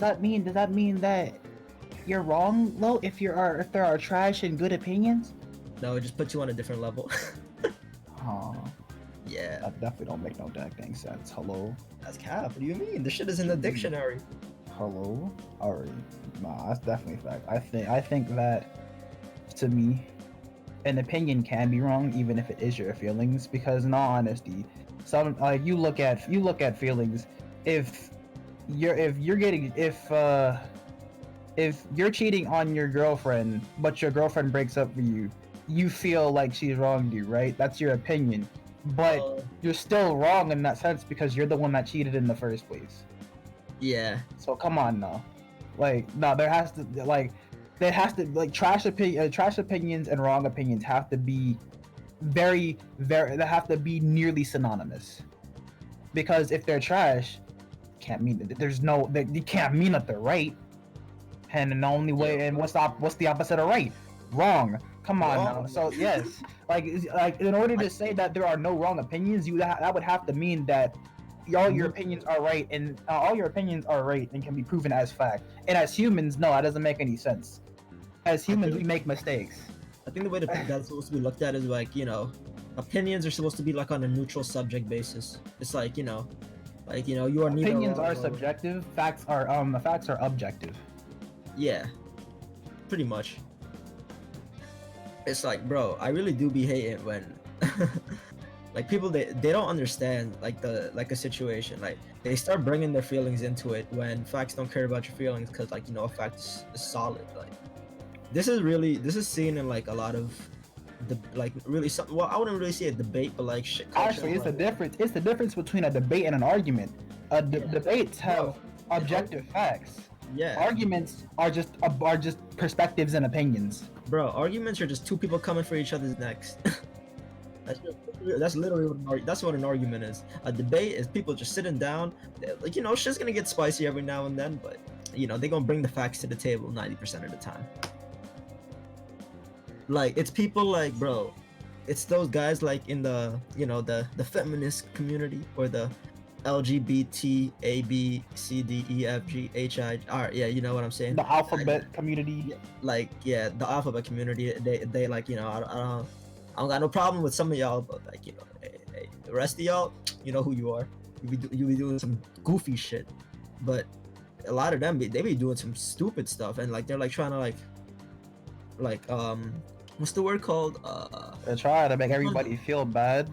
does that mean that you're wrong, Lo? If there are trash and good opinions? No, it just puts you on a different level. Oh, Yeah, that definitely don't make no dang sense. Hello? that's cap. What do you mean? This shit is in the dictionary. Hello? Alright. Nah, that's definitely a fact. I think that, to me, an opinion can be wrong even if it is your feelings, because in all honesty, some like you look at feelings. If you're getting if you're cheating on your girlfriend but your girlfriend breaks up with you, you feel like she's wronged you, right? That's your opinion, but Uh, you're still wrong in that sense because you're the one that cheated in the first place. yeah, So come on now, like no, there has to like trash opinions and wrong opinions have to be they have to be nearly synonymous, because if they're trash, can't mean that there's no that you can't mean that they're right. And the only way, yeah. and what's the opposite of right? Wrong. Come on now. Wrong. So yes, like in order I, to say that there are no wrong opinions, that would have to mean that all your Mhm. opinions are right, and all your opinions are right and can be proven as fact. And as humans, no, that doesn't make any sense. As I humans, think we make mistakes. I think the way that's supposed to be looked at is like, opinions are supposed to be like on a neutral subject basis. It's like, you are neither Opinions wrong are nor subjective. Facts are objective. yeah, pretty much. It's like, bro, I really do be hating when like people they don't understand like a situation. Like they start bringing their feelings into it when facts don't care about your feelings, because like a fact is solid. Like this is seen in like a lot of the like really some, well, I wouldn't really say a debate, but like shit culture. Actually, it's the Like, difference. It's the difference between a debate and an argument. yeah. Debates have Bro, an objective facts. yeah, Arguments are just perspectives and opinions. bro, arguments are just two people coming for each other's necks. That's literally that's what an argument is. A debate is people just sitting down. Like shit's gonna get spicy every now and then, but they gonna bring the facts to the table 90% of the time. Like it's people like, bro, it's those guys like in the the feminist community, or the LGBT A B C D E F G H I R. Yeah, you know what I'm saying. The alphabet community. Like yeah, the alphabet community. They like I don't got no problem with some of y'all, but like hey, the rest of y'all, you know who you are. You be doing some goofy shit, but a lot of them they be doing some stupid stuff, and like they're like trying to like what's the word called? They try to make everybody feel bad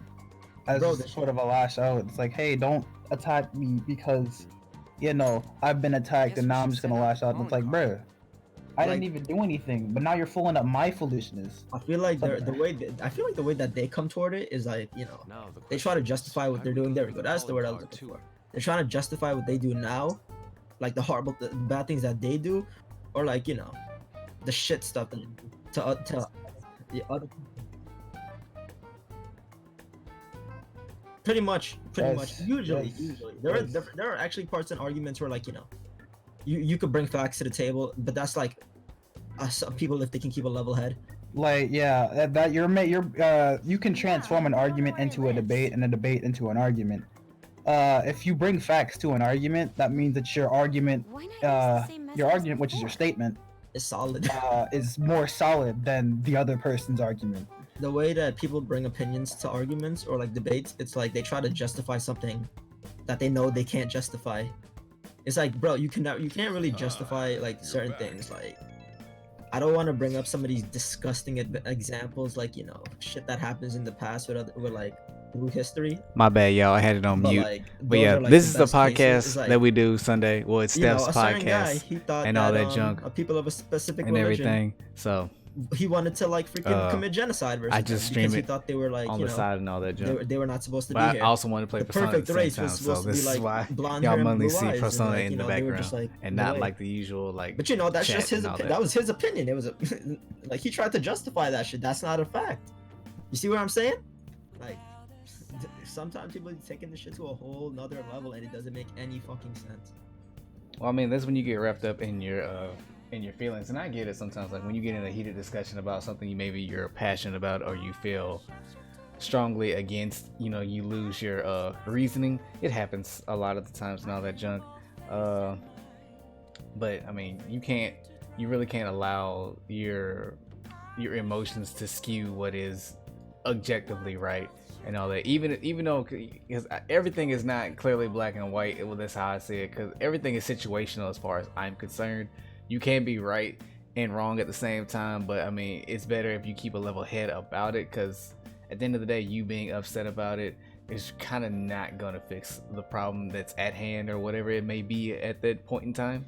as Bro, sort of a lash out. It's like, hey, don't attack me because I've been attacked and now I'm just gonna lash out. And it's like, bruh, I didn't even do anything, but now you're fooling up my foolishness. I feel like the way that they come toward it is like they try to justify what they're doing. There we go. That's the word I was looking for. They're trying to justify what they do now, like the horrible, the bad things that they do, or like the shit stuff that to the other. Pretty much. Usually, there are actually parts in arguments where like you could bring facts to the table, but that's like some people, if they can keep a level head. Like that you can transform an argument into a debate and a debate into an argument. If you bring facts to an argument, that means that your argument, which is your statement, Is solid. is more solid than the other person's argument. The way that people bring opinions to arguments or like debates, it's like they try to justify something that they know they can't justify. It's like, bro, you can't really justify like certain things. Like, I don't want to bring up some of these disgusting examples, like shit that happens in the past with like through history. My bad, y'all. I had it on But mute. like, But those yeah, are, like, this the is the best cases. podcast It's like, that we do Sunday. Well, it's Steph's a certain guy, podcast he thought and all that junk people of a specific and religion, everything. So he wanted to like freaking commit genocide versus I just them stream because he it thought they were like on the side and all that junk. they were not supposed to But be here. I also want to play The Persona at perfect the same race time, was so supposed to this be is like why blonde y'all hair and mainly blue see eyes, Persona and, like, in the they were background just, like, and the not way. like the usual like. But that's chat just his and all that was his opinion. It was like he tried to justify that shit. That's not a fact. You see what I'm saying? Like sometimes people are taking this shit to a whole nother level and it doesn't make any fucking sense. Well, I mean, that's when you get wrapped up in your feelings, and I get it sometimes. Like when you get in a heated discussion about something you're passionate about or you feel strongly against, you lose your reasoning. It happens a lot of the times and all that junk. but I mean, you really can't allow your emotions to skew what is objectively right and all that. Even though, because everything is not clearly black and white. Well, that's how I see it. Because everything is situational as far as I'm concerned. You can be right and wrong at the same time, but I mean, it's better if you keep a level head about it. Because at the end of the day, you being upset about it is kind of not gonna fix the problem that's at hand or whatever it may be at that point in time.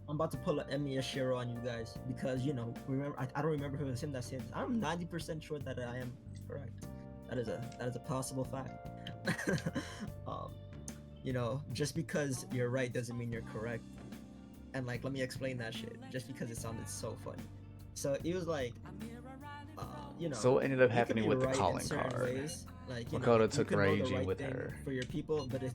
I'm about to pull an Shiro on you guys because remember I don't remember who it was him that said this. I'm 90% sure that I am correct. That is a possible fact. Just because you're right doesn't mean you're correct. And like, let me explain that shit. Just because it sounded so funny. So it was like, So what ended up you could happening be with the right in calling certain card? ways. Like, Makoto you took can know the raging right with thing her. for your people, but it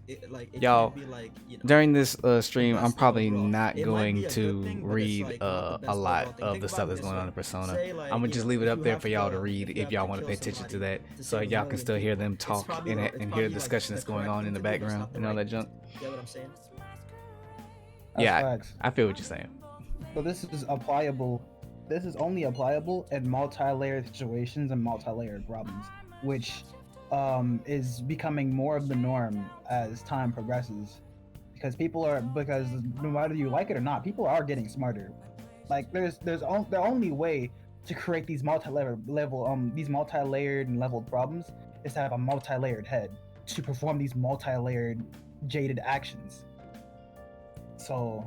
Y'all, can't be like, during this stream, I'm best thing probably overall. not It might be going a good to thing, but it's, read like, not the a best overall lot thing. of Think the about stuff it that's this going on way. in Persona. Say, like, I'm gonna just leave it if up you there have for y'all to- to read if you if have y'all to want to kill pay attention to somebody that, to so save a y'all can million still hear people, them it's talk probably and, the- it's and hear probably, the like, discussion the that's going correct on thing in the to do, but it's background not the and all right that junk. thing. Get what I'm saying? That's Yeah, facts. I feel what you're saying. So this is applicable. This is only applicable in multi-layered situations and multi-layered problems, which is becoming more of the norm as time progresses. Because no matter you like it or not, people are getting smarter. Like the only way to create these these multi-layered and leveled problems is to have a multi-layered head to perform these multi-layered jaded actions. So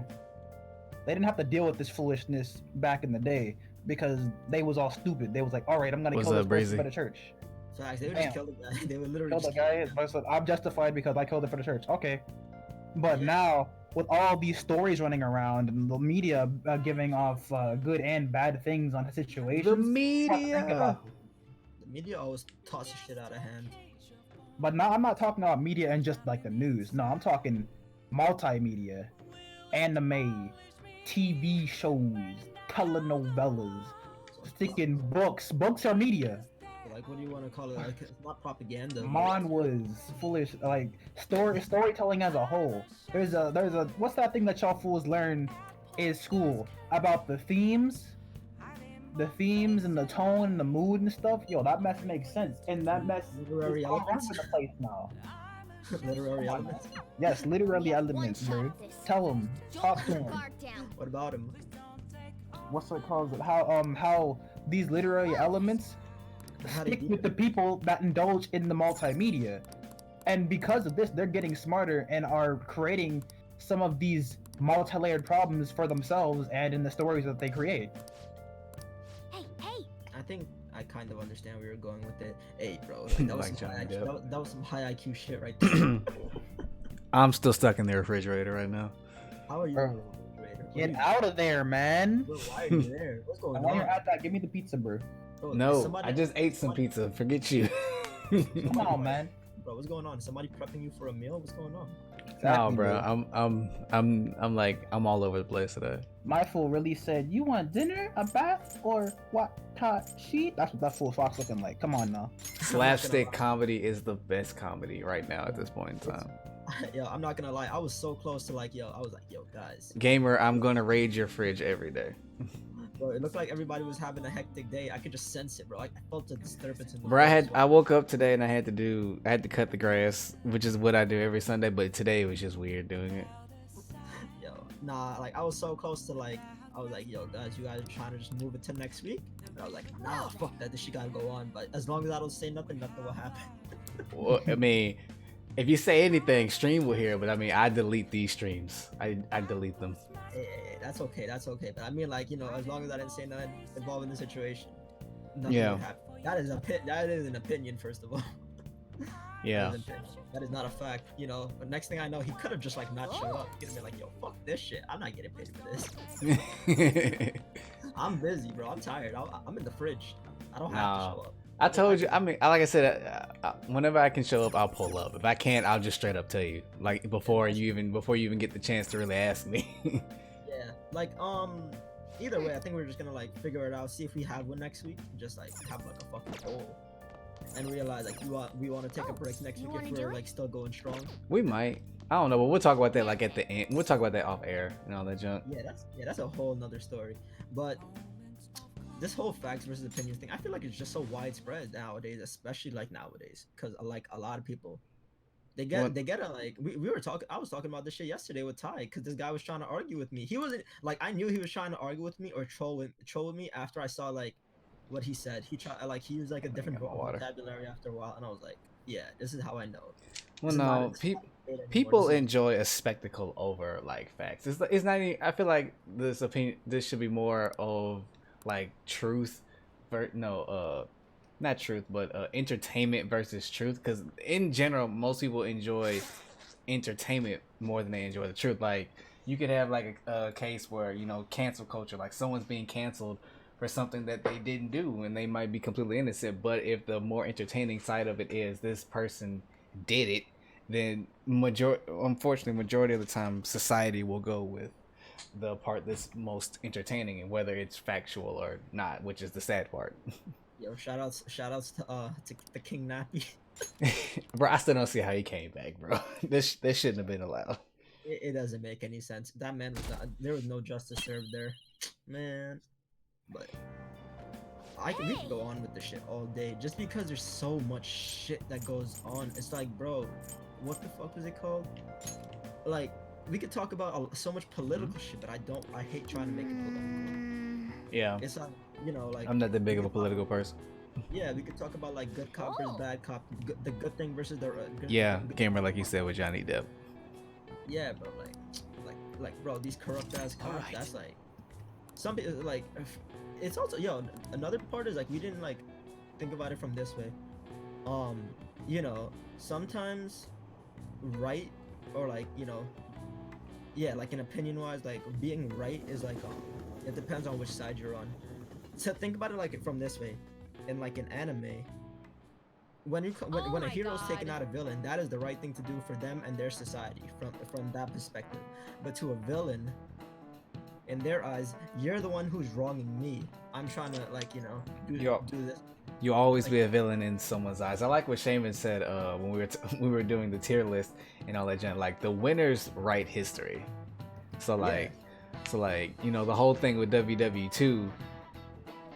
they didn't have to deal with this foolishness back in the day because they was all stupid. They was like, all right, I'm gonna What's kill up, this person Breezy? for the church. Facts. They would Damn. just kill the guy. They would literally Kill the just guy, kill him. but so I'm justified because I killed it for the church. Okay. But Yeah. now, with all these stories running around and the media giving off good and bad things on situations, The you have to think about media. it. The media always tosses shit out of hand. But now I'm not talking about media and just like the news. No, I'm talking multimedia, anime, TV shows, telenovelas, freaking books. Books are media. Like, what do you want to call it? Like, it's not propaganda. but- Manhwas, foolish, like storytelling as a whole. There's a what's that thing that y'all fools learn in school about the themes and the tone and the mood and stuff? Yo, that mess makes sense, and that mess Literary is all elements? over the place now. Literary Come on, elements. Yes, literally elements, bro. Tell them, talk to them. What about him? What's it called? How these literary elements How do stick you- with the people that indulge in the multimedia. And because of this, they're getting smarter and are creating some of these multi-layered problems for themselves and in the stories that they create. I think I kind of understand where you're going with it. Hey, bro, like, that, was Like some high Johnny IQ, Depp. that was some high IQ shit right there. I'm still stuck in the refrigerator right now. How are you? Bro, in the refrigerator? What Get are you- out of there, man. Bro, why are you there? What's going And while on? you're at that, give me the pizza, bro. Bro, is No, somebody- I just ate some somebody- pizza. Forget you. Come on, man. Bro, what's going on? Is somebody prepping you for a meal? What's going on? No, Exactly, bro. I'm all over the place today. My fool really said, "You want dinner, a bath, or what? Sheet?" That's what that fool Fox looking like. Come on now. Slapstick comedy is the best comedy right now at this point in time. Yo, I'm not gonna lie. I was so close to like, I was like, guys. Gamer, I'm gonna raid your fridge every day. Bro, it looked like everybody was having a hectic day. I could just sense it, bro. I felt a disturbance in the Bro, voice. I woke up today and I had to cut the grass, which is what I do every Sunday, but today was just weird doing it. Yo, nah, like I was so close to like, I was like, yo, guys, you guys are trying to just move it to next week? And I was like, nah, fuck that. This shit gotta go on. But as long as I don't say nothing, nothing will happen. Well, I mean, if you say anything, stream will hear, but I mean, I delete these streams. I delete them. Hey, that's okay. That's okay. But I mean, like, as long as I didn't say nothing involved in the situation, nothing Yeah. would happen. That is an opinion, first of all. Yeah. That is an opinion. That is not a fact, But next thing I know, he could have just like not showed up. He could have been like, yo, fuck this shit. I'm not getting paid for this. I'm busy, bro. I'm tired. I'm in the fridge. I don't have to show up. I told you. I mean, like I said, whenever I can show up, I'll pull up. If I can't, I'll just straight up tell you, like before you even get the chance to really ask me. Yeah, like either way, I think we're just gonna like figure it out, see if we have one next week, and just like have like a fucking goal. and realize like we want to take a break next week if we're like still going strong. We might. I don't know, but we'll talk about that like at the end. We'll talk about that off air and all that junk. Yeah, that's a whole nother story. But this whole facts versus opinions thing, I feel like it's just so widespread nowadays, especially like nowadays, because like a lot of people, they get a like we were talking. I was talking about this shit yesterday with Ty because this guy was trying to argue with me. He wasn't like I knew he was trying to argue with me or troll with me after I saw like what he said. He tried like he used like a different vocabulary after a while, and I was like, yeah, this is how I know. Well, no, people enjoy a spectacle over like facts. It's not even, I feel like this should be more of like truth, not truth, but entertainment versus truth. Because in general, most people enjoy entertainment more than they enjoy the truth. Like you could have like a case where cancel culture, like someone's being canceled for something that they didn't do, and they might be completely innocent. But if the more entertaining side of it is this person did it, then unfortunately majority of the time society will go with the part that's most entertaining, and whether it's factual or not, which is the sad part. Yo, shout outs to the King Nappy. Bro, I still don't see how he came back, bro. This shouldn't have been allowed. It doesn't make any sense. That man was not, there was no justice served there, man. But we could go on with this shit all day, just because there's so much shit that goes on. It's like, bro, what the fuck was it called? Like, we could talk about so much political shit, but I hate trying to make it political. Yeah. It's like, like I'm not that big of a political person. Yeah, we could talk about like good cop versus bad cop, the good thing versus the gamer, like you said with Johnny Depp. Yeah, bro, like bro, these corrupt ass cops. Right. That's like some people like. It's also another part is like we didn't like think about it from this way. Sometimes right or like like an opinion wise, like being right is like it depends on which side you're on. So think about it like from this way, in like an anime, when a hero's taking out a villain, that is the right thing to do for them and their society from that perspective. But to a villain, in their eyes, you're the one who's wronging me. I'm trying to like do this. You always be a villain in someone's eyes. I like what Shaman said when we were doing the tier list and all that junk. Like the winners write history. So like the whole thing with WW2,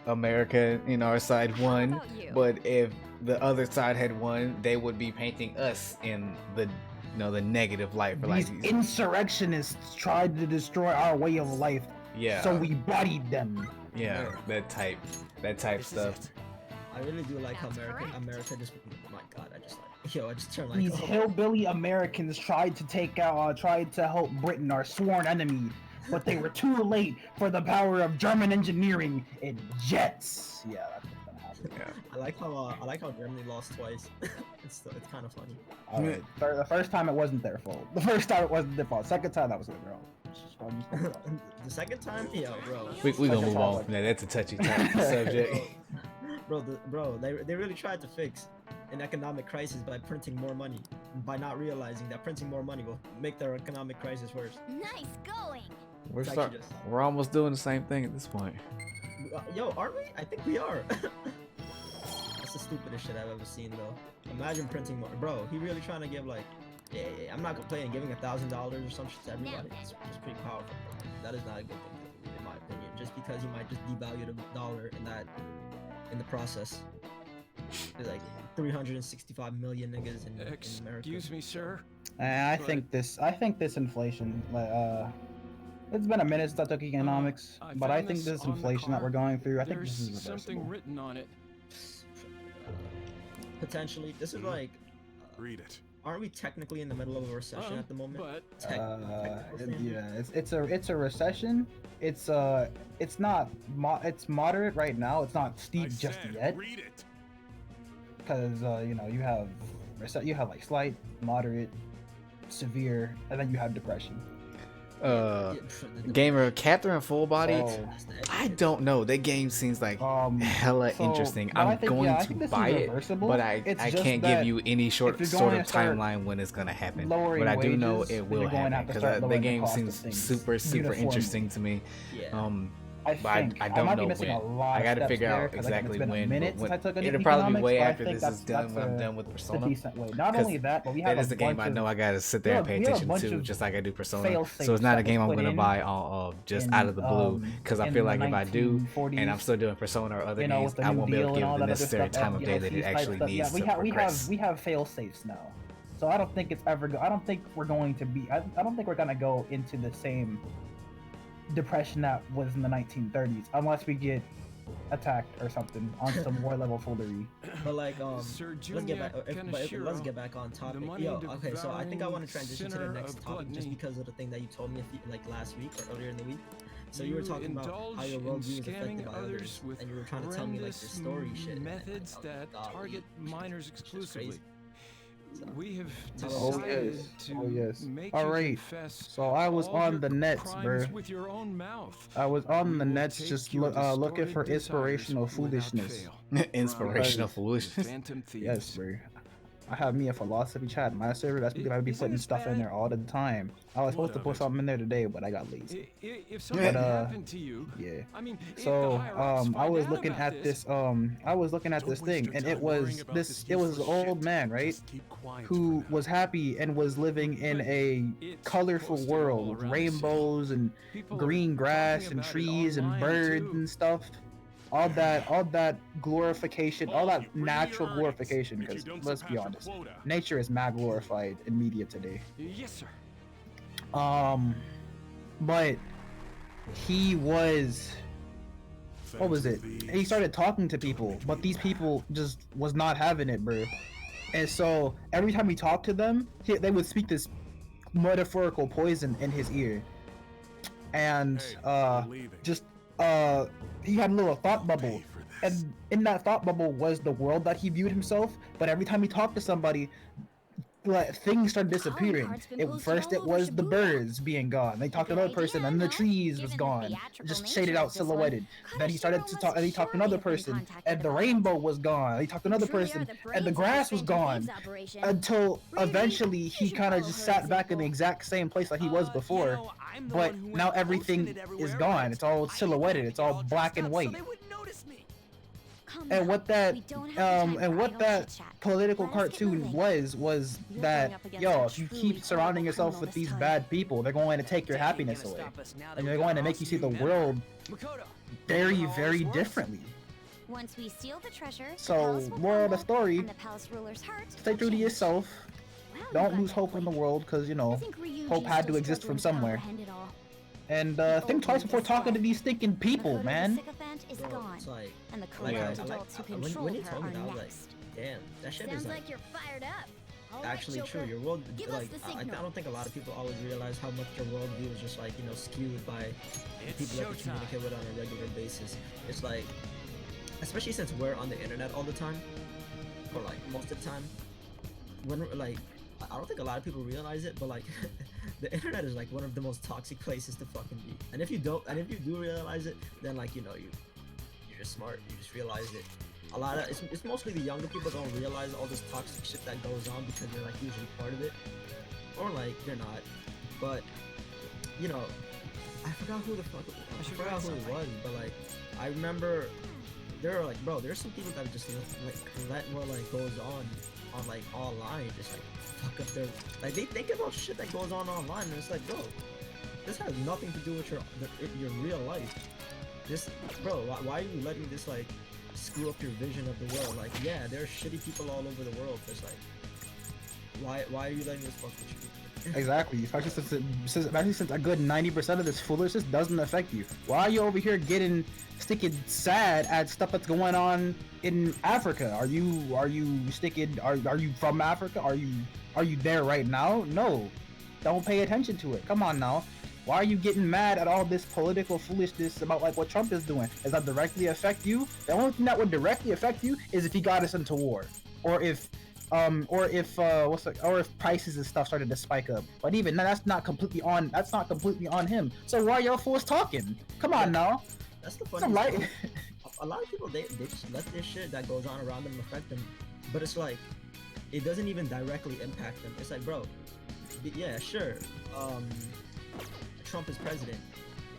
America our side won, but if the other side had won, they would be painting us in the the negative light. For these insurrectionists tried to destroy our way of life. Yeah. So we bodied them. Yeah, that type stuff. I really do like how America just. Oh my God, I just turned like. These hillbilly Americans tried to help Britain, our sworn enemy, but they were too late for the power of German engineering and jets. Yeah, that's what's gonna happen. Yeah. I like how Germany lost twice. it's kind of funny. The first time it wasn't their fault. Second time that was their fault. The second time, bro. We gonna move on from that. That's a touchy subject. Bro, they really tried to fix an economic crisis by printing more money, by not realizing that printing more money will make their economic crisis worse. Nice going. We're almost doing the same thing at this point. Aren't we? I think we are. That's the stupidest shit I've ever seen, though. Imagine printing more. Bro, he really trying to give like, I'm not complaining, giving $1,000 or some shit to everybody. It's pretty powerful. That is not a good thing, in my opinion. Just because you might just devalue the dollar in the process. There's like 365 million niggas in America. Excuse me, sir. I think this inflation. It's been a minute since I took economics, but I think this inflation that we're going through, I think this is reversible. Something written on it. Potentially, this is like. Read it. Aren't we technically in the middle of a recession at the moment? But it's a recession. It's moderate right now. It's not steep just yet. Read it. Because you have like slight, moderate, severe, and then you have depression. Gamer Catherine Full Body. I don't know. That game seems like hella interesting. I'm going to buy it, but I can't give you any sort of timeline when it's gonna happen. But I do know it will happen because the game seems super interesting to me. I But think I I don't might know be missing when. a lot I of gotta steps figure there, out 'cause, like, exactly it's been when. a minute But since I took an it'll probably be economics, way but I after think this is done. When I'm done with a Persona, decent way. Not 'cause only that, but we that have a is the game bunch I know of I gotta sit there and pay we have a attention bunch to, of just like I do Persona. fail So it's safes not a that was game I'm put gonna in buy all just out of the blue, because I feel in the like if I do, and I'm 1940s, still doing Persona or other games, with the I New won't be able Deal to and give it all the that other necessary stuff, time of day that it DLC type actually stuff. Yeah, needs to progress. we have fail safes now. So I don't think it's ever. I don't think we're going to be. I don't think we're gonna go into the same depression that was in the 1930s, unless we get attacked or something on some war level foolery. But like, Sir let's Junior get back. Let's Kaneshiro, get back on topic. money Yo, okay, so I think I want to transition to the devouring next sinner topic of just gluttony. because of the thing that you told me like last week or earlier in the week. So you were talking about how your worldview is affected by others, and you were trying to tell me like your story shit. and, like, methods oh, that God, target minors it's just exclusively. crazy. So, We have Oh, decided yes. to Oh, yes. make All you right. confess So I was all on your the nets, crimes bruh. with your own mouth. I was on We the will nets take just your looking for distorted inspirational desires without foolishness. fail. Inspirational Because- foolishness. Phantom Yes, thieves. bro. I have me a philosophy chat in my server. That's because I be Isn't putting this stuff in bad? there all the time. I was supposed to What put of it? something in there today, but I got lazy. If something But, happened to you, Yeah. I mean, if the So higher-ups I find was out looking about at this I was looking at Don't this waste thing, your and it time worrying was about this this it was an useless old shit. man, right? Just keep quiet Who for now. was happy and was living in But a it's colorful posted all world with around the city. rainbows and people are green grass talking and about it trees and online, birds too. and stuff. All that glorification, all Paul, that you bring natural your glorification. earnings, Because if you don't let's be surpass your honest, quota. nature is mad glorified in media today. Yes, sir. But he was what was it? He started talking to people, but these people just was not having it, bro. And so every time he talked to them, they would speak this metaphorical poison in his ear. And Hey, I'm leaving. just he had a little thought bubble. Pay for this. And in that thought bubble was the world that he viewed himself, but every time he talked to somebody, like, things started disappearing. card's been At posted first all it over was the Shibuya. birds being gone. They talked to good another person, idea, and the no? trees was Given the gone, theatrical just nature shaded of out, this one, silhouetted. Then he started to Kaneshiro talk, and he must talked to another surely have been person, contacted and the about rainbow it. was gone. He talked to another Truly are person, the and the brains of grass was Phantom gone. Thieves operation. Until Really? eventually You he should kind of follow just her sat back in the example. exact same place that he was before. But now everything is gone. It's all silhouetted. It's all black and white. Come And on, what that we don't have the time and for what idle that chit-chat. political Let us get cartoon moving. was You're that, going up against yo, a if you truly keep surrounding horrible yourself criminal with this these time. bad people, they're going to take your happiness away, and they're going to make you see the world very, very differently. Once we steal the treasure, the So, palace will moral of the crumble, story, and the palace ruler's heart stay will true to change. yourself. Well, you Don't got lose that hope in the quick. world, because, you I know, think Ryuji's hope had to still exist from struggling to somewhere. comprehend it all. And The think old twice one before is talking to fled. these stinking people, Makoto man. the sycophant is Bro, gone, it's like, and the like, corrupt I adults who when control you her told me are that, I was like, next. damn, that shit Sounds is like you're fired up. All right, actually true. Joker. Your world, Give us like, the I signal. don't think a lot of people always realize how much your worldview is just like, you know, skewed by the people that you communicate with on a regular basis. It's like, especially since we're on the internet all the time, or like most of the time, when like, I don't think a lot of people realize it, but like, the internet is like one of the most toxic places to fucking be. And if you do realize it, then like, you know, you're just smart. You just realize it. A lot of it's mostly the younger people don't realize all this toxic shit that goes on because they're like usually part of it, or like they're not. But you know, I forgot who the fuck I forgot who it was, but like I remember there are like, bro, there's some people that just let what like goes on like online just like fuck up their, like they think about shit that goes on online, and it's like, bro, this has nothing to do with your real life. This, bro, why are you letting this like screw up your vision of the world? Like, yeah, there are shitty people all over the world, but it's like, why are you letting this fuck with you? Exactly. Especially since a good 90% of this foolishness doesn't affect you. Why are you over here sticking sad at stuff that's going on in Africa? Are you from Africa? Are you there right now? No. Don't pay attention to it. Come on now. Why are you getting mad at all this political foolishness about like what Trump is doing? Does that directly affect you? The only thing that would directly affect you is if he got us into war, or if prices and stuff started to spike up. But even that's not completely on him. So why are y'all fools talking? Come on now. That's the funny thing. A lot of people they just let this shit that goes on around them affect them, but it's like it doesn't even directly impact them. It's like, bro, yeah, sure, Trump is president,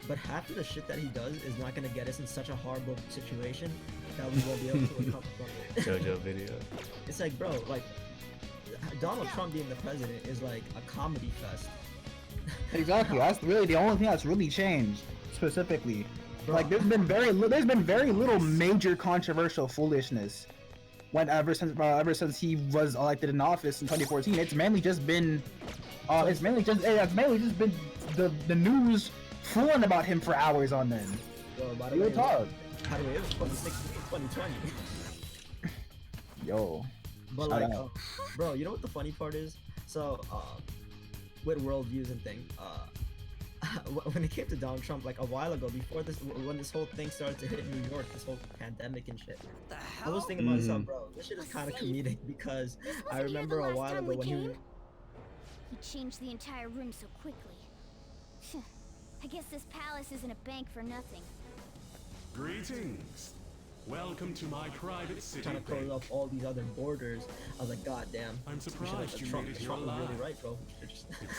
but half of the shit that he does is not gonna get us in such a horrible situation that we won't be able to recover from it. JoJo video. It's like, bro, like Donald Trump being the president is like a comedy fest. Exactly. That's really the only thing that's really changed specifically. Bro. Like there's been very little major controversial foolishness when ever since he was elected in office in 2014. It's mainly just been been the news fooling about him for hours on end. Bro, by the Real way, talk. by the way, it was 2020. Yo. But Shout like, out. bro, you know what the funny part is? So, with worldviews and thing, when it came to Donald Trump, like a while ago, before this, when this whole thing started to hit New York, this whole pandemic and shit, I was thinking to myself, bro, this shit is kind of comedic because I remember a while ago when he. He changed the entire room so quickly. I guess this palace isn't a bank for nothing. Greetings. Welcome to my private city. Trying to close off all these other borders. I was like, God damn. I'm we should surprised you Trump, made it here Trump was really alive. right, bro. We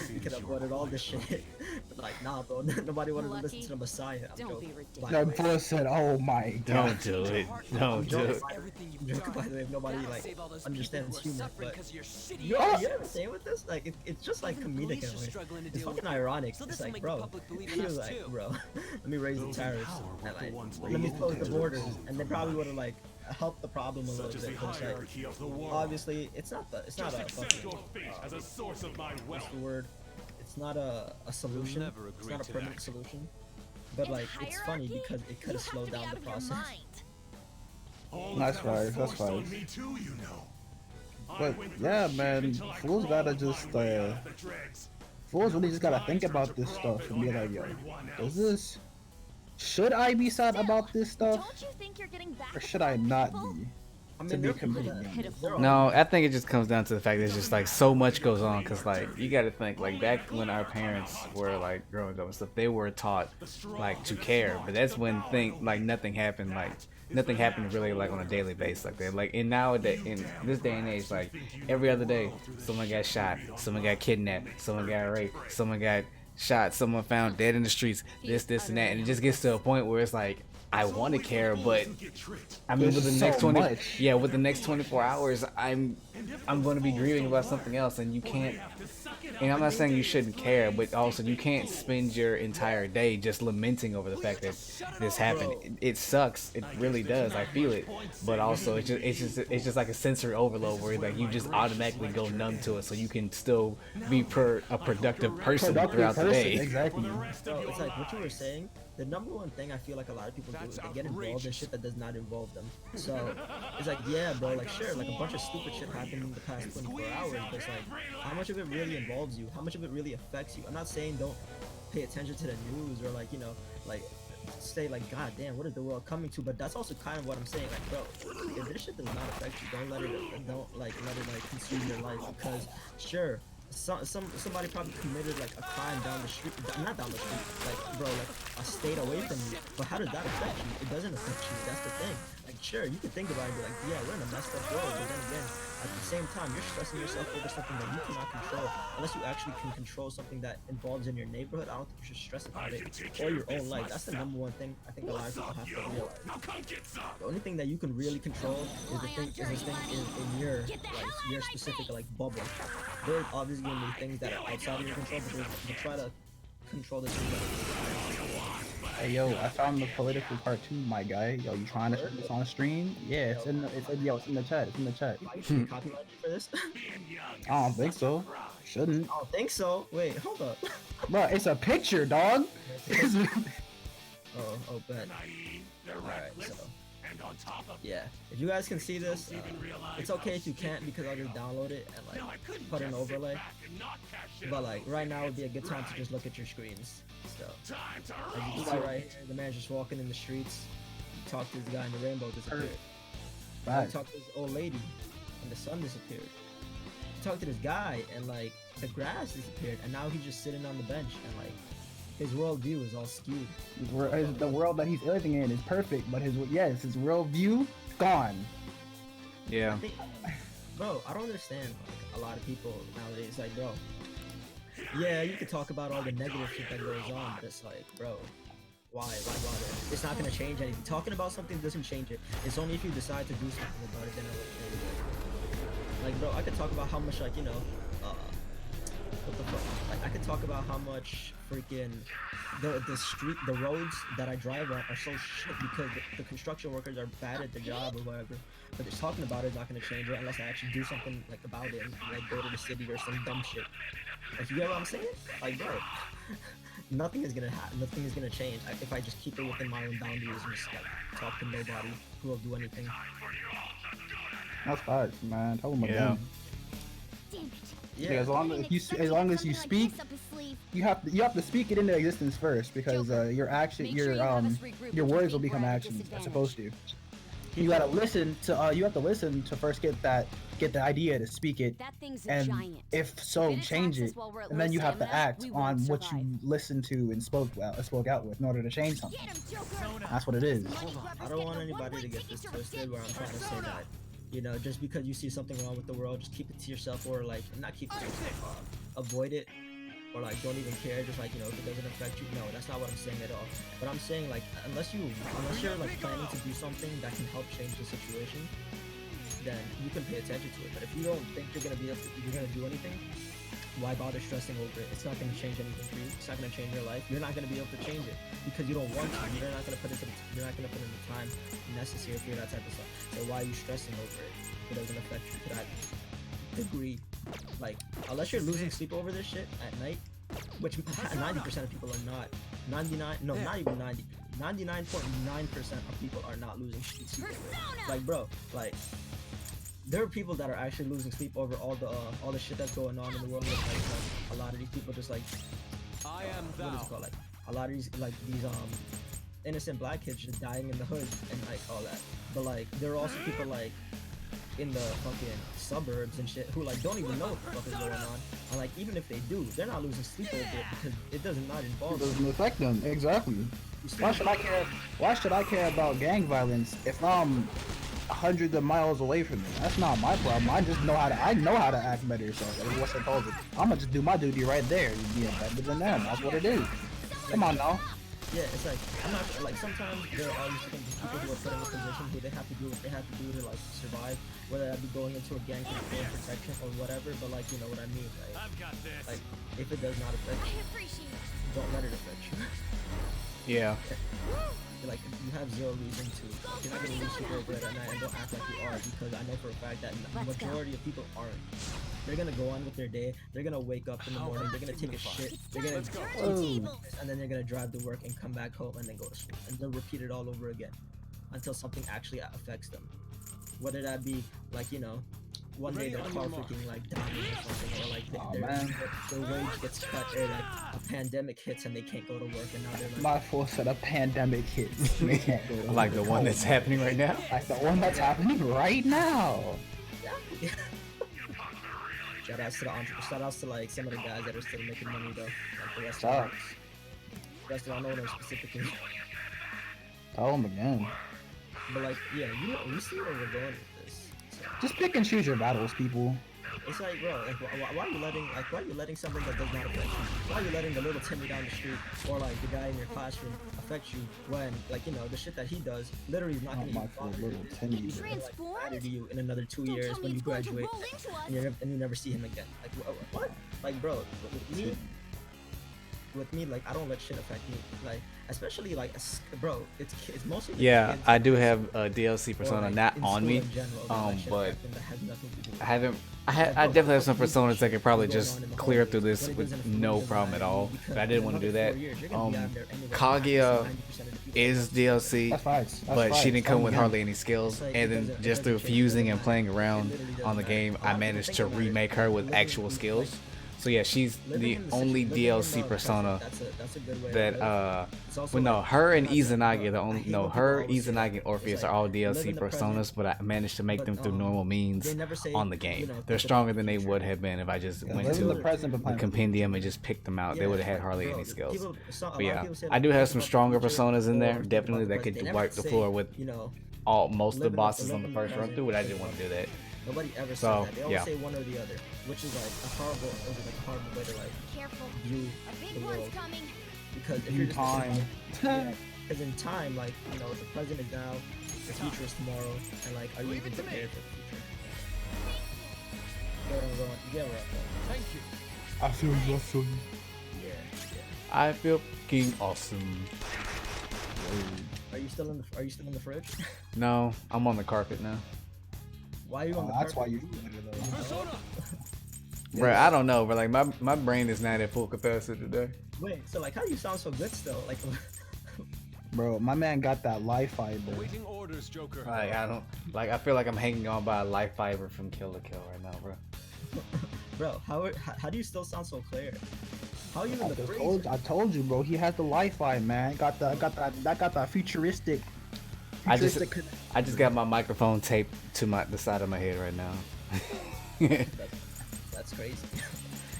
seems could have you avoided were all this shit. But like, nah, bro. Nobody wanted to listen Lucky. to the Messiah. I'm Don't joking. be ridiculous. By the way, That boy said, "Oh my God." Don't do it. Don't do it. Everything I'm joking, by the way, if nobody like understands humor, but you oh, you know what I'm saying with this? Like, it's just like Even the comedic police in are a way. struggling to It's deal with fucking it. ironic. So It's this'll like, make the bro, public believe in he was us, like, too. bro, let me raise the Those in tariffs power were and the like, ones let me raising close the borders, terrorists. and they probably would have like helped the problem a little Such is the bit. But it's like, hierarchy of the world. obviously, it's not a Just fucking accept your fate as a source of my what's wealth. the word? It's not a solution. never It's agree not a to permanent that. solution. But like, it's funny because it could have slowed down the process. All That's of that was right, that's forced on right. me too, you know. I But went through yeah, shit man, until I fools crawled gotta my just way out of the dregs. fools really just gotta My think turn about to this profit stuff and be on like, yo, everyone is else. this? Should I be sad about this stuff, Don't you think you're getting back or at should the I wrong not people? be? I To mean, be they're people that- comedian. they're No, all- I think it just comes down to the fact that it's just like so much goes on. Cause like you got to think like back when our parents were like growing up and stuff, they were taught like to care. But that's when nothing happened. Like nothing happened really like on a daily basis like that. Like in this day and age, like every other day, someone got shot, someone got kidnapped, someone got raped, someone got shot, someone found dead in the streets. This, and that, and it just gets to a point where it's like I want to care, but I mean, There's with the so next 20, much. yeah, with the next 24 hours, I'm going to be grieving about something else, and you can't. And I'm not saying you shouldn't care, but also you can't spend your entire day just lamenting over the fact that this happened. It sucks. It really does. I feel it, but also it's just like a sensory overload where like you just automatically go numb to it, so you can still be a productive person throughout the day. Exactly. So it's like what you were saying. The number one thing I feel like a lot of people do is they get involved in shit that does not involve them. So it's like, yeah, bro, like sure, like a bunch of stupid shit happened in the past 24 hours, but it's like, how much of it really involves you? How much of it really affects you? I'm not saying don't pay attention to the news or like, you know, like say like, God damn, what is the world coming to? But that's also kind of what I'm saying. Like, bro, if this shit does not affect you, don't let it consume your life because sure. Somebody probably committed like a crime down the street, not down the street, like bro, like a state away from you. But how does that affect you? It doesn't affect you. That's the thing. Like sure, you can think about it and be like, yeah, we're in a messed up world. But then again, at the same time, you're stressing yourself over something that you cannot control. Unless you actually can control something that involves in your neighborhood, I don't think you should stress about it or your own life. That's the number one thing I think a lot of people have to realize. The only thing that you can really control is this thing in your like your specific like bubble. There's obviously gonna be things that are outside of your control, but you try to control the things that Hey yo, I found the political cartoon, my guy. Yo, you trying to show this on stream? Yeah, it's in the chat. It's in the chat. you should copyright you for this. I don't think so. Shouldn't. I don't think so. Wait, hold up. Bro, it's a picture, dog. Oh, bet. Alright, so. Yeah, if you guys can see this, it's okay if you can't because I'll just download it and like put an overlay. But like right now would be a good time to just look at your screens. So as you can see right here, the man's just walking in the streets. You talk to this guy and the rainbow disappeared. You Right. talk to this old lady and the sun disappeared. You talk to this guy and like the grass disappeared and now he's just sitting on the bench and like his worldview is all skewed. The world that he's living in is perfect, but his worldview gone. Yeah. Bro, I don't understand like a lot of people nowadays. Like, bro, yeah, you could talk about all the negative shit that goes on, but it's like, bro, Why bother? It's not gonna change anything. Talking about something doesn't change it. It's only if you decide to do something about it, then it will. Like, bro, I could talk about how much, like, you know, what the fuck? Like, I could talk about how much freaking the roads that I drive on are so shit because the construction workers are bad at their job or whatever. But just talking about it is not gonna change it unless I actually do something like about it and like go to the city or some dumb shit. Like, you get what I'm saying? Like, bro, nothing is gonna happen. Nothing is gonna change if I just keep it within my own boundaries and just like talk to nobody who will do anything. That's facts, man. Tell them Yeah. again. Damn it. Yeah. As long as you speak, you have to speak it into existence first because your words will become actions as opposed to. You gotta listen to you have to listen to first get the idea to speak it, That thing's a and giant. if so, If it change attacks it, us while we're at and then low you have to stamina, act we on won't what survive. you listened to and spoke out with in order to change something. Get him, Joker. That's what it is. I don't want anybody to get this twisted where I'm trying to say that, you know, just because you see something wrong with the world, just keep it to yourself, or like not keep it to yourself, avoid it, or like don't even care, just like, you know, if it doesn't affect you. No, that's not what I'm saying at all. But I'm saying, like, unless you're like planning to do something that can help change the situation, then you can pay attention to it. But if you don't think you're gonna do anything, why bother stressing over it? It's not gonna change anything for you. It's not gonna change your life. You're not gonna be able to change it because you don't want to. You're not gonna put in the time necessary for that type of stuff. So why are you stressing over it? If it doesn't affect you to that degree. Like, unless you're losing sleep over this shit at night, which 90% of people are not. 99.9% of people are not losing sleep over it. Like, bro, like, there are people that are actually losing sleep over all the shit that's going on in the world. Like a lot of these people just like, I am what is it thou. called? Like, a lot of these innocent black kids just dying in the hood and like all that. But like, there are also people like in the fucking suburbs and shit who like don't even know what the fuck is going on. And like, even if they do, they're not losing sleep over it because it does not involve It them. doesn't affect them exactly. You see? Why should I care about gang violence if I'm hundreds of miles away from it? That's not my problem. I know how to act better. So what's it called? I'm gonna just do my duty right there. Be better than them. That's what it is. Come on now. Yeah, it's like, I'm not like, sometimes there are these people who are put in a position who they have to do what they have to do to like survive, whether that be going into a gang for full protection or whatever. But like, you know what I mean? Like, I've got this. like if it does not affect I you, appreciate it. don't let it affect you. Yeah. Like, you have zero reason to. Like, you're not gonna lose sleep over it at night, and don't act like you are, because I know for a fact that the Let's go. majority of people aren't. They're gonna go on with their day. They're gonna wake up in the morning. They're gonna take a shit. They're gonna and then they're gonna drive to work and come back home and then go to school, and they'll repeat it all over again until something actually affects them. Whether that be like, you know, one day their car freaking like dies or something, or like their wage gets cut, or like a pandemic hits and they can't go to work, and now they're like, My full set of pandemic hits. They can't go to Like the work. one that's happening right now. Like the one that's happening right now. yeah. Shout outs to the entrepreneurs. Shout outs to like some of the guys that are still making money though. Like the restaurants. Restaurant owners specifically. Tell them again. But like, yeah, you see where we're going with this. So, Just pick and choose your battles, people. it's like, bro, like, why are you letting something that does not affect you? Why are you letting the little Timmy down the street or like the guy in your classroom affect you when, like, you know, the shit that he does literally is not Not gonna my even full bother little you. Timmy. It's bro. gonna, like, Transformed? matter to you in another 2 Don't years tell me when you it's going to graduate roll into us. and you never see him again. Like, what? Like, bro, with me, like, I don't let shit affect me. Like, especially like, bro, it's mostly the Yeah, kids I do that- have a DLC or, persona like, not in on school me. in general, that, like, shit But affect them that has nothing to do with I it. haven't. I definitely have some personas that could probably just clear through this with no problem at all. But I didn't want to do that. Kaguya is DLC, That's facts. That's but she facts. didn't come with Yeah. hardly any skills. And then just through fusing and playing around on the game, I managed to remake her with actual skills. So yeah, she's the only DLC persona That's a good way that well no, her and Izanagi are the only her, Izanagi and Orpheus are all DLC personas, but I managed to make them through normal means on the game. They're stronger than they would have been if I just went Live in the to present, but the playing with compendium and just picked them out. They would have had hardly bro, any skills. people- so- a lot But of yeah, people say, I like, do have think some about the stronger future personas in or there, think definitely about that the could present. They wipe never the say, floor with you know, most of the live in bosses live on the in first run present. through, but I didn't want to do that. Nobody ever says So, that. They always yeah. say one or the other, which is like a horrible way to like Careful. view A big the one's world. coming. because if In you're just time. because in time, like, you know, the present is now, the future is tomorrow, and like, are you even prepared for the future? You get what I'm going? You get where I'm going? Thank you. I feel you. I feel you. Yeah, yeah. I feel fucking awesome. Are you still in the fridge? No, I'm on the carpet now. Why are you on the That's why carpet? you feel it though. Persona. Bro, I don't know, but like my brain is not at full capacity today. Wait, so like, how do you sound so good still? Like, Bro, my man got that life fiber. Awaiting orders, Joker. Like I feel like I'm hanging on by a life fiber from Kill la Kill right now, bro. bro, how do you still sound so clear? How are you in I the just freezer? I told you, bro. He has the life fiber, man. Got that futuristic. I just got my microphone taped to the side of my head right now. That's crazy.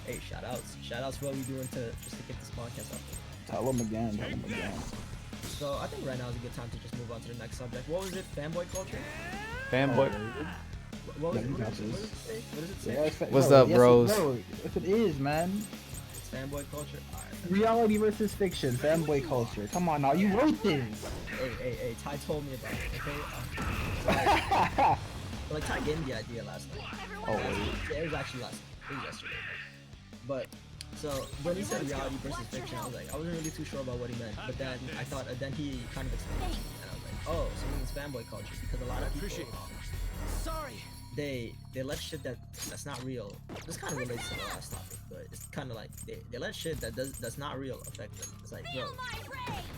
Hey, shout outs for what we doing to just to get this podcast up. Tell him again. Tell him again. So I think right now is a good time to just move on to the next subject. What was it? Fanboy culture? Fanboy. What was Yeah, it? you got What does this. it say? What does it say? Yeah, it's What's no, up, yes, bros? No, if it is, man. It's fanboy culture. Alright. Reality versus fiction, fanboy culture. Come on now, you wrote this. Hey, Ty told me about it. Okay. Like Ty gave me the idea last night. Oh, wait. Yeah, it was actually last night. It was yesterday. But so when he said reality versus fiction, I wasn't really too sure about what he meant. But then I thought, then he kind of explained, and I was like, oh, so it means fanboy culture because a lot of people, Sorry. they let shit that's not real. This kind of relates to the last topic, but it's kind of like they let shit that's not real affect them. It's like, bro,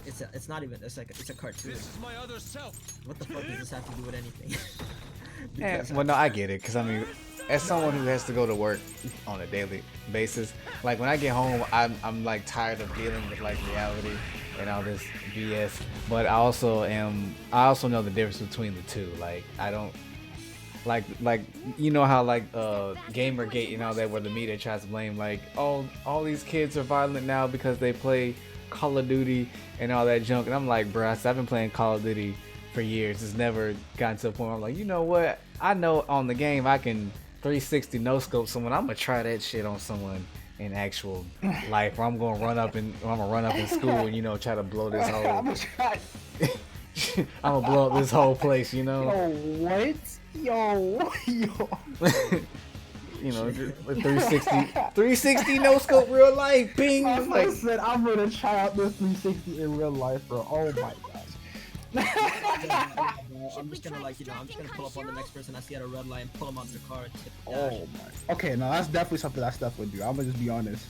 it's not even. It's like it's a cartoon. This is my other self. What the fuck does this have to do with anything? Yeah, Because well, no, I get it, cause I mean, as someone who has to go to work on a daily basis, like when I get home, I'm like tired of dealing with like reality and all this BS. But I also know the difference between the two. Like I don't like you know how like Gamergate and all that, where the media tries to blame like all these kids are violent now because they play Call of Duty and all that junk, and I'm like, bruh, I've been playing Call of Duty for years. It's never gotten to a point where I'm like, you know what? I know on the game I can 360 no scope someone. I'm gonna try that shit on someone in actual life. Or I'm gonna run up in school and try to blow this whole. I'm gonna try. I'm gonna blow up this whole place, Yo, what? Yo. With 360 no scope real life. Ping. I Like, said I'm gonna try out this 360 in real life, bro. Oh my gosh. I'm just gonna I'm just gonna pull up on the next person I see at a red light and pull them out of the car and tip the dash. Oh my. Okay, no, that's definitely something that Steph would do. I'm gonna just be honest.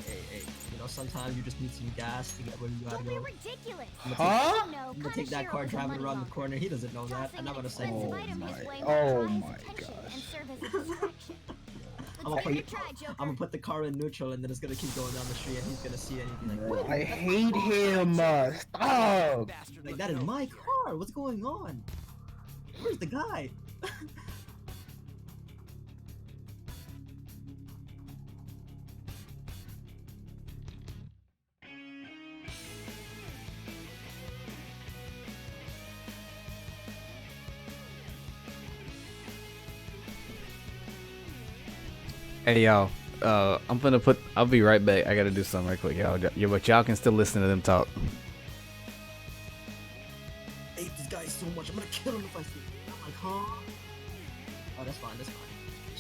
Hey, sometimes you just need some gas to get where you gotta Don't be go. ridiculous. Huh? I'm gonna take that car driving around the corner. He doesn't know that. I'm not gonna say Oh anything. my gosh. I'm gonna put the car in neutral and then it's gonna keep going down the street and he's gonna see it and he's gonna be like, I hate him. Stop. like, that is my car. What's going on? Where's the guy? hey y'all, I'll be right back. I gotta do something right quick, y'all. But y'all can still listen to them talk. I hate this guy so much. I'm gonna kill him if I see him. I'm like, huh? Oh, that's fine. Just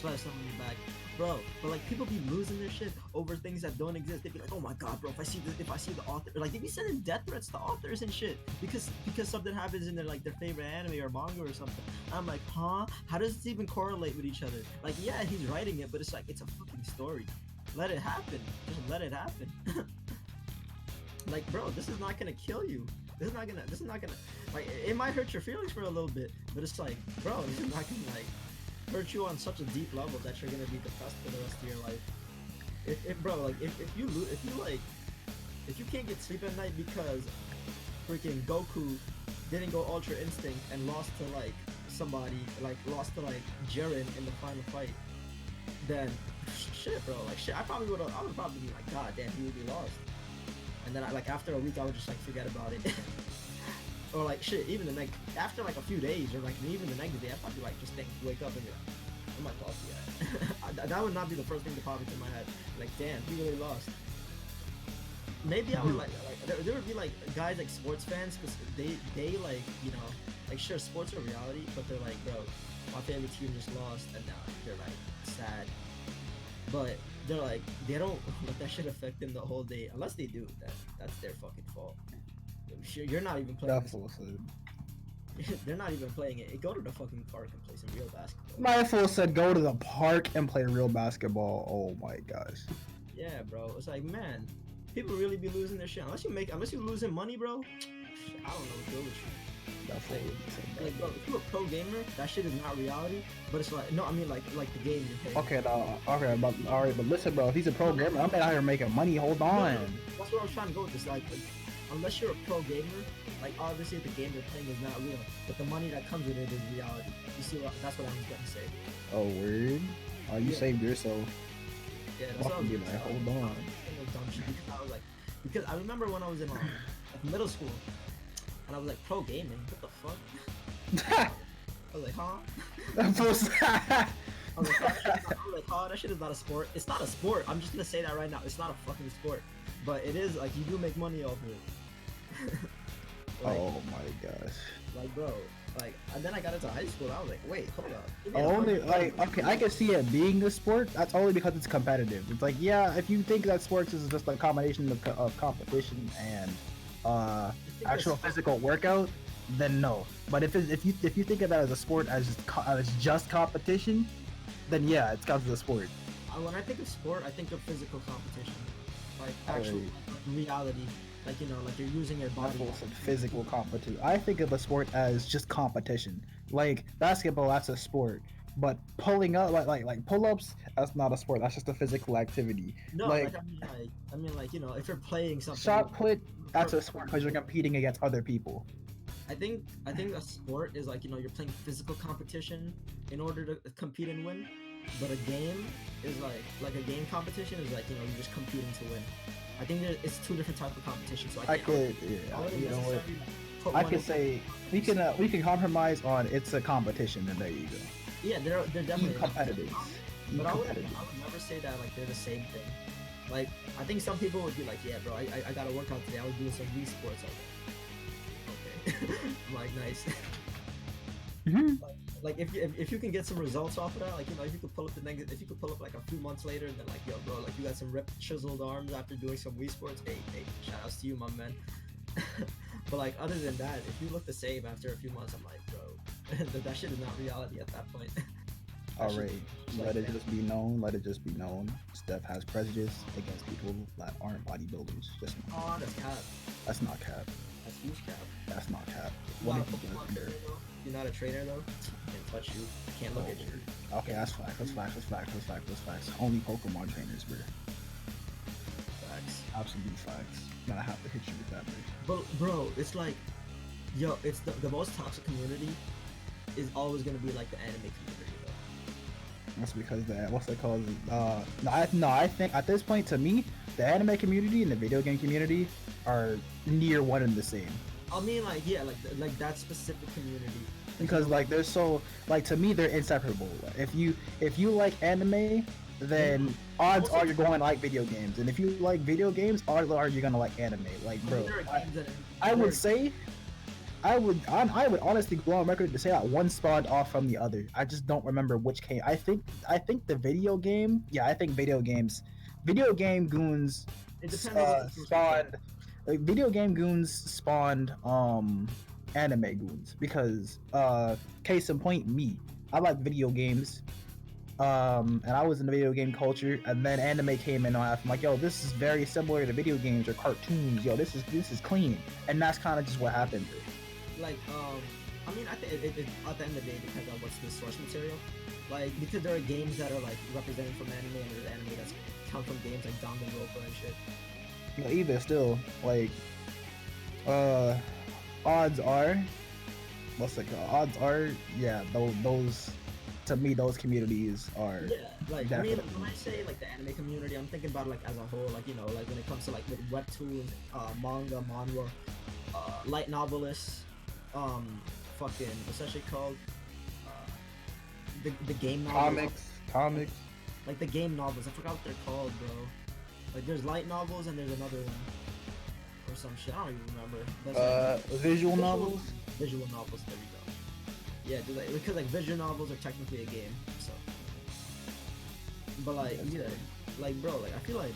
let us know when you're back. Bro, but like people be losing their shit over things that don't exist. They be like, oh my god, bro, if I see the author, like they be sending death threats to authors and shit because something happens in their favorite anime or manga or something. I'm like, huh? How does this even correlate with each other? Like, yeah, he's writing it, but it's like it's a fucking story. Let it happen. Just let it happen. Like, bro, this is not gonna kill you. This is not gonna like, it might hurt your feelings for a little bit, but it's like, bro, this is not gonna like hurt you on such a deep level that you're gonna be depressed for the rest of your life. If you can't get sleep at night because freaking Goku didn't go Ultra Instinct and lost to like somebody, like lost to like Jiren in the final fight, then shit, bro, like shit, I would probably be like, god damn, he would be lost. And then after a week I would just like forget about it. Or like shit, even after like a few days or like even the next day, I'd probably like just wake up and be like, I'm like, lost yet. That would not be the first thing to pop into my head. Like, damn, he really lost. maybe I would like there would be like guys like sports fans because they like like sure sports are reality, but they're like, bro, my favorite team just lost and now they're like sad, but they're like they don't let that shit affect them the whole day unless they do. That's their fucking fault. Sure, you're not even playing. That's what said. They're not even playing it. Go to the fucking park and play some real basketball. My fool said go to the park and play real basketball. Oh my gosh. Yeah, bro. It's like, man, people really be losing their shit. Unless you losing money, bro. I don't know what to do with you. That fool said Like, bro, if you're a pro gamer, that shit is not reality. But it's like, no, I mean like the game you're playing. Okay, but listen, bro. If he's a pro gamer, I'm out here making money. Hold on. That's what I was trying to go with this. Like, unless you're a pro gamer, like obviously the game you're playing is not real, but the money that comes with it is reality. You see what? That's what I was gonna say. Oh, word. Oh, you Yeah. saved yourself. Yeah, that's what I was Be gonna like, say. hold on. Dumb shit. I was like, because I remember when I was in like middle school, and I was like, pro gaming. What the fuck? I was like, huh? That fool I was like, oh, that shit is not a sport. It's not a sport. I'm just gonna say that right now. It's not a fucking sport. But it is, like, you do make money off of it. Like, Oh my gosh. like, bro. Like, and then I got into high school. I was like, wait, hold up. Only like okay, I can see it being a sport. That's only because it's competitive. It's like yeah, if you think that sports is just a combination of competition and actual physical workout, then no. But if you think of that as a sport as just competition, then yeah, it counts as a sport. When I think of sport, I think of physical competition, like actual reality. Like like you're using your body. That's physical competition. I think of a sport as just competition. Like basketball, that's a sport. But pulling up, like pull-ups, that's not a sport. That's just a physical activity. No, like I mean, if you're playing something. shot put, that's a sport because you're competing against other people. I think a sport is like you're playing physical competition in order to compete and win, but a game is like a game competition is like you're just competing to win. I think it's two different types of competition. So I could say we can compromise on it's a competition, and there you go. Yeah, they're definitely competitive. But I would never say that like they're the same thing. Like I think some people would be like, yeah, bro, I gotta work out today. I was doing some Wii Sports. Okay, I'm like nice. Like if you can get some results off of that, like if you could pull up if you could pull up like a few months later, and then like yo, bro, like you got some ripped chiseled arms after doing some Wii Sports. Hey, shout outs to you, my man. But like other than that, if you look the same after a few months, I'm like, bro, that shit is not reality at that point. Alright, let it just be known. Steph has prejudice against people that aren't bodybuilders. Just Oh, that's cap. that's not cap. That's huge cap. That's not cap. You're What not if a you Pokemon do trainer though. You're not a trainer though. Can't touch you. Can't look at you. Okay, that's facts. Only Pokemon trainers, bro. Facts. Absolute facts. Gonna have to hit you with that, bro. But bro, it's like, yo, it's the most toxic community is always gonna be like the anime community though. That's because what's it called? I think at this point, to me, the anime community and the video game community are near one and the same. I mean, like yeah, like that specific community. Because like they're so like to me they're inseparable. If you like anime, then odds are you're going to like video games, and if you like video games, odds are you're gonna like anime. Like bro, I would say. I would honestly go on record to say that one spawned off from the other. I just don't remember which came. I think the video game. Yeah, I think video game goons It depends on what the spawned. Like video game goons spawned anime goons because case in point, me. I like video games. And I was in the video game culture, and then anime came in. I'm like, yo, this is very similar to video games or cartoons. Yo, this is clean, and that's kind of just what happened. Like I mean, I think it at the end of the day, it depends on what's the source material. Like because there are games that are like represented from anime, and there's anime that's come from games like Danganronpa and shit. You know, even still, like, odds are, yeah, those to me, those communities are. Yeah, like I definitely. mean, when I say like the anime community, I'm thinking about it like as a whole, like like when it comes to like with webtoons, manga, manhwa, light novelists, fucking what's that shit called? The game novels. Comics. Like the game novels, I forgot what they're called, bro. Like there's light novels and there's another one. some shit. I don't even remember. But it's like, Visual novels. Visual novels. There we go. Yeah, dude, like, because like visual novels are technically a game. So, but like yeah, like bro, like I feel like,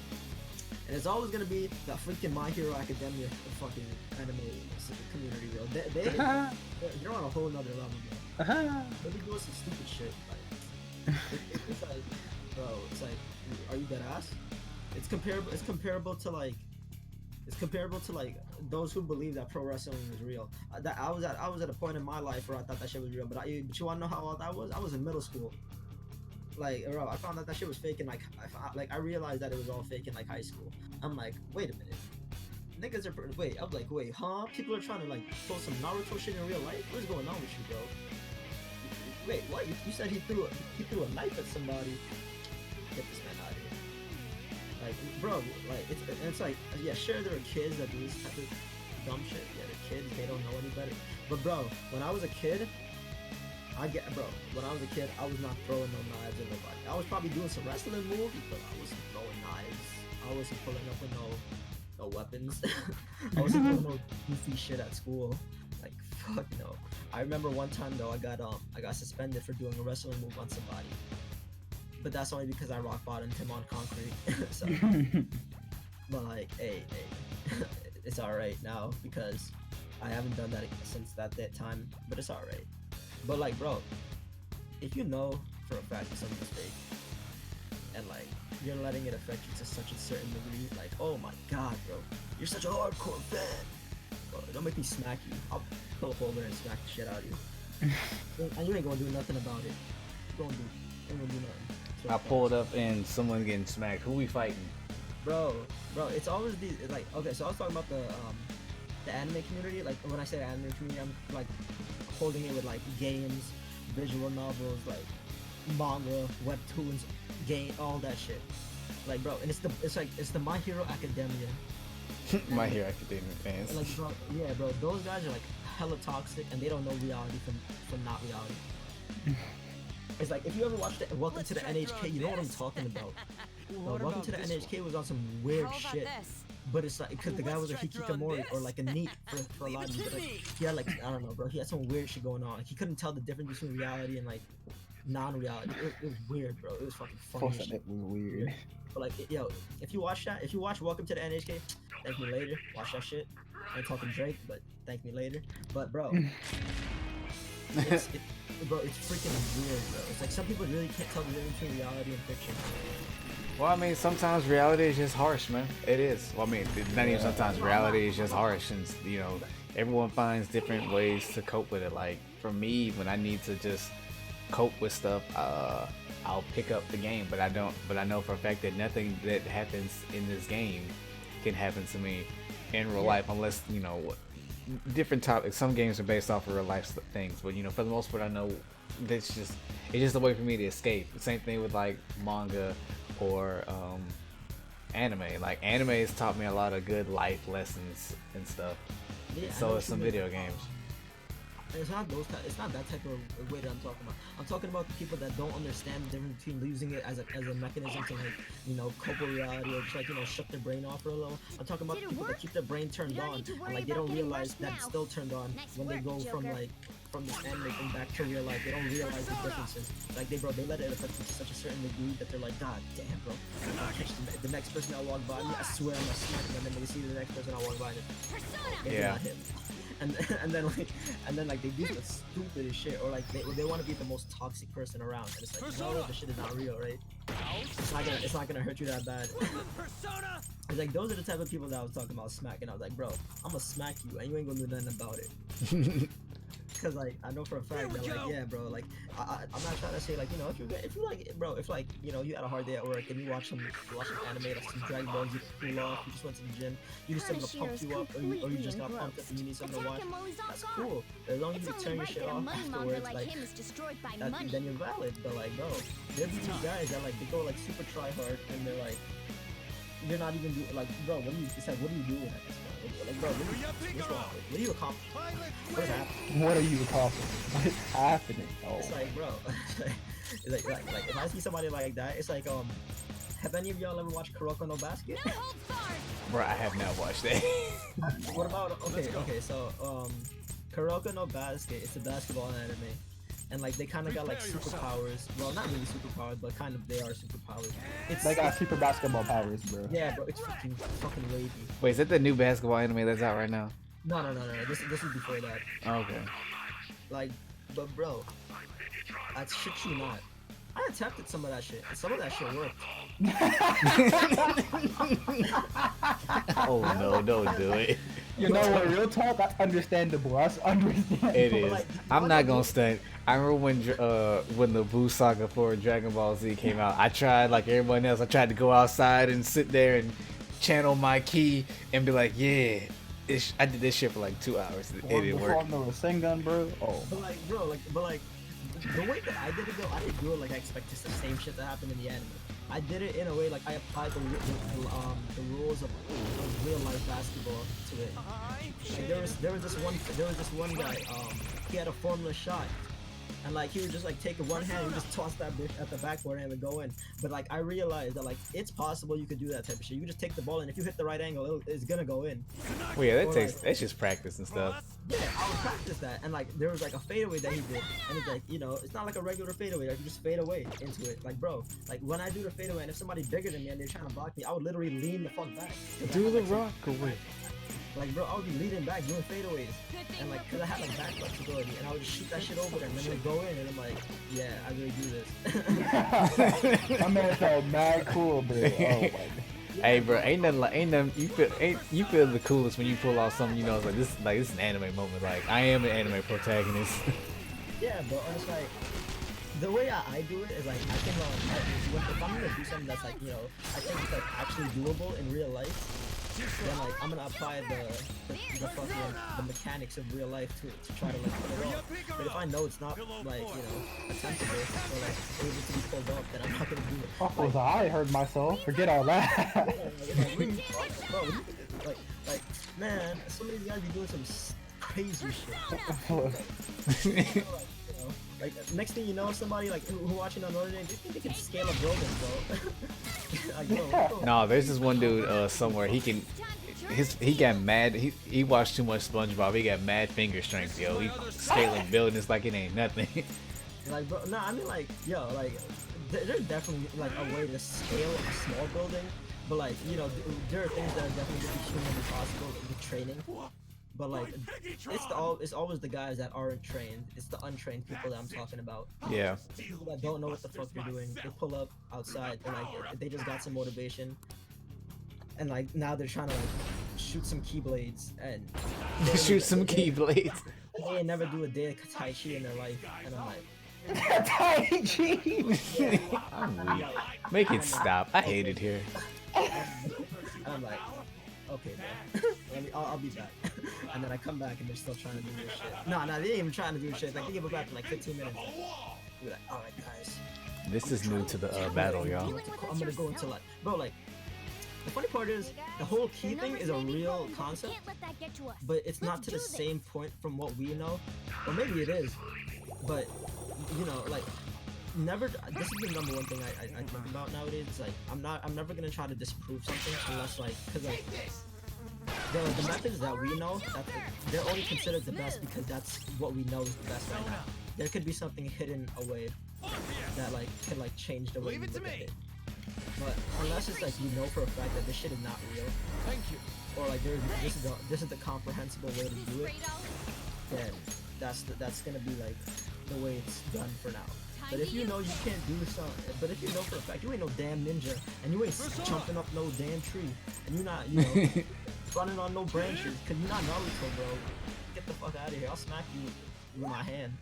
and it's always gonna be that freaking My Hero Academia fucking anime community, bro. They're on a whole nother level, bro. They be doing some stupid shit. Like, it's like, bro, it's like, are you dead ass? It's comparable. It's comparable to like those who believe that pro wrestling is real. That I was at a point in my life where I thought that shit was real. But you wanna know how old I was? I was in middle school. Like, bro, I found out that shit was fake in like I realized that it was all fake in like high school. I'm like, wait a minute, niggas are wait. I'm like, wait, huh? People are trying to like pull some Naruto shit in real life. What is going on with you, bro? Wait, what? You said he threw a knife at somebody. Get this man out of here. Like, bro, like it's like, yeah, sure, there are kids that do this type of dumb shit. Yeah, they're kids, they don't know any better. But bro, when I was a kid, when I was a kid, I was not throwing no knives at nobody. I was probably doing some wrestling moves, but I wasn't throwing knives. I wasn't pulling up with no weapons. I wasn't doing no goofy shit at school. Like, fuck no. I remember one time though, I got suspended for doing a wrestling move on somebody. But that's only because I rock bottomed him on concrete. So, but like, hey, it's alright now because I haven't done that since that time. But it's alright. But like, bro, if you know for a fact that something's fake, and like you're letting it affect you to such a certain degree, like, oh my god, bro, you're such a hardcore fan. Bro, don't make me smack you. I'll pull up over and smack the shit out of you. And you ain't gonna do nothing about it. You ain't gonna do nothing. I pulled up and someone getting smacked. Who we fighting? Bro, it's always these like, okay, so I was talking about the anime community. Like when I say anime community, I'm like holding it with like games, visual novels, like manga, webtoons, game, all that shit. Like, bro, and it's the My Hero Academia. My Hero Academia fans. Like, bro, yeah, bro, those guys are like hella toxic and they don't know reality from not reality. It's like, if you ever watched Welcome to the NHK, you know what I'm talking about. Welcome to the NHK was on some weird shit. But it's like, because the guy was a hikikomori or like a NEET for a lot of you. But like, he had like, I don't know, bro, he had some weird shit going on. Like, he couldn't tell the difference between reality and like non-reality. It was weird, bro. It was fucking funny. It was weird. But like, yo, if you watch Welcome to the NHK, thank me later. Watch that shit. I ain't talking Drake, but thank me later. But bro, it's freaking weird, bro. It's like some people really can't tell the difference between reality and fiction. Well, I mean, sometimes reality is just harsh, man. It is. Well, I mean, not even sometimes. Reality is just harsh, and you know, everyone finds different ways to cope with it. Like for me, when I need to just cope with stuff, I'll pick up the game. But I know for a fact that nothing that happens in this game can happen to me in real life, unless you know, different topics. Some games are based off of real life things, but you know, for the most part, I know it's just a way for me to escape. Same thing with like manga or anime. Like anime has taught me a lot of good life lessons and stuff. Yeah, so it's some video games. It's not that type of way that I'm talking about. I'm talking about the people that don't understand the difference between using it as a mechanism to like, you know, cope with reality or just like, you know, shut their brain off for a little. I'm talking about the people that keep their brain turned on and like they don't realize that it's still turned on when they go from this anime thing back to real life. They don't realize the differences. Like they let it affect them to such a certain degree that they're like, God damn, bro. I'll catch the next person that walk by me, I swear I'm gonna smack them, and then they see the next person I walk by and Yeah. not him. And then like they do the stupidest shit, or like they want to be the most toxic person around, and it's like, no, the shit is not real, right? It's not gonna hurt you that bad. It's like those are the type of people that I was talking about smacking. I was like, bro, I'm gonna smack you, and you ain't gonna do nothing about it. Because like I know for a fact that like, yeah, bro, like I'm not trying to say like, you know, if you like, bro, if like, you know, you had a hard day at work and you watch some anime, like some Dragon Ball Z, cool off, you just went to the gym, you need something to pump you up, or you just got pumped up and you need something to watch, that's cool. As long as you turn your shit off afterwards, like then you're valid. But like, bro, there's these guys that like they go like super try hard and they're like, you're not even doing like, bro, what are you doing at this point? Like, bro, what's wrong? What are you accomplishing? What is happening? What are you accomplishing? What's happening? Oh. It's like, bro, it's like if I see somebody like that, it's like, have any of y'all ever watched Kuroko no Basket? Bro, I have not watched that. What about okay? So Kuroko no Basket. It's a basketball anime, and like they kind of got like superpowers. Well, not really superpowers, but kind of they are superpowers. It's They got super basketball powers, bro. yeah, bro. It's fucking wavy. Wait, is that the new basketball anime that's out right now? No. This is before that. Okay. Like, but bro, I shit you not. I attempted some of that shit, and some of that shit worked. Oh no, don't do it. You know what? Real talk, that's understandable. That's understandable. It is. like, I'm what not they gonna do- stunt. I remember when the Boo saga for Dragon Ball Z came out. I tried like everyone else. I tried to go outside and sit there and channel my ki and be like, yeah. I did this shit for like 2 hours. It didn't Before work. I know a Rasengan, bro. Oh. But like, bro, but like, the way that I did it though, I didn't do it like I expected the same shit that happened in the anime. I did it in a way like I applied the rules of real life basketball to it. Like, there was this one guy. He had a formless shot. And like he would just like take it one hand and just toss that bitch at the backboard and it would go in. But like I realized that like it's possible you could do that type of shit. You just take the ball and if you hit the right angle, it's gonna go in. Well, yeah, Or, that's just practice and stuff. Yeah, I would practice that. And like there was like a fadeaway that he did, and it's like it's not like a regular fadeaway. Like you just fade away into it. Like bro, like when I do the fadeaway and if somebody bigger than me and they're trying to block me, I would literally lean the fuck back. Do the rock away. Like bro, I would be leaning back doing fadeaways, and like cause I had like back flexibility, and I would just shoot that shit over there, and then it would go in, and I'm like, yeah, I really do this. My man felt mad cool, bro. Oh my god. Hey, bro, ain't nothing. You feel the coolest when you pull off something. You know, it's like this is an anime moment. Like I am an anime protagonist. Yeah, bro, and it's like the way I do it is like I can if I'm gonna do something that's like I think it's like actually doable in real life. Then like I'm gonna apply the fucking the mechanics of real life to try to like pull it off. But if I know it's not like attemptable or like able to be pulled off, then I'm not gonna do it. Fuck was I heard myself. Forget all that. Bro, like man, some of these guys be doing some crazy shit. Like next thing you know, somebody like who watching on Notre Dame, they think they can scale a building, bro. Like, bro. No, there's this one dude somewhere. He got mad. He watched too much SpongeBob. He got mad finger strength, yo. He scaling buildings like it ain't nothing. Like, bro, no, I mean like, like there's definitely like a way to scale a small building, but like there are things that are definitely gonna be humanly possible with training. But like, it's always the guys that aren't trained. It's the untrained people that I'm talking about. Yeah. People that don't know what the fuck they're doing. They pull up outside and like they just got some motivation, and like now they're trying to like shoot some keyblades and Shoot some keyblades. they ain't never do a day of Tai Chi in their life, and I'm like. Tai Chi. I'm weak. Make it stop. I hate it here. I'm like, okay, bro. I'll be back. And then I come back and they're still trying to do this shit. No, they ain't even trying to do shit. Like they give it back in like 15 minutes. Be like, all right, guys. This is new to the battle, y'all. I'm gonna go into like, bro, like. The funny part is, the whole key thing is a real concept, but it's not to the same point from what we know. Or maybe it is, but like, never. This is the number one thing I think about nowadays. It's like I'm never gonna try to disprove something unless like, cause like the methods that we know, they're only considered the best because that's what we know is the best right now. There could be something hidden away that like could like change the way we look at it. But unless it's like you know for a fact that this shit is not real, Thank you. or like this is the comprehensible way to do it, then that's gonna be like the way it's done for now. But if you know you can't do something, but if you know for a fact you ain't no damn ninja, and you ain't jumping up no damn tree, and you're not running on no branches, cause you're not Naruto, bro. Get the fuck out of here! I'll smack you with my hand.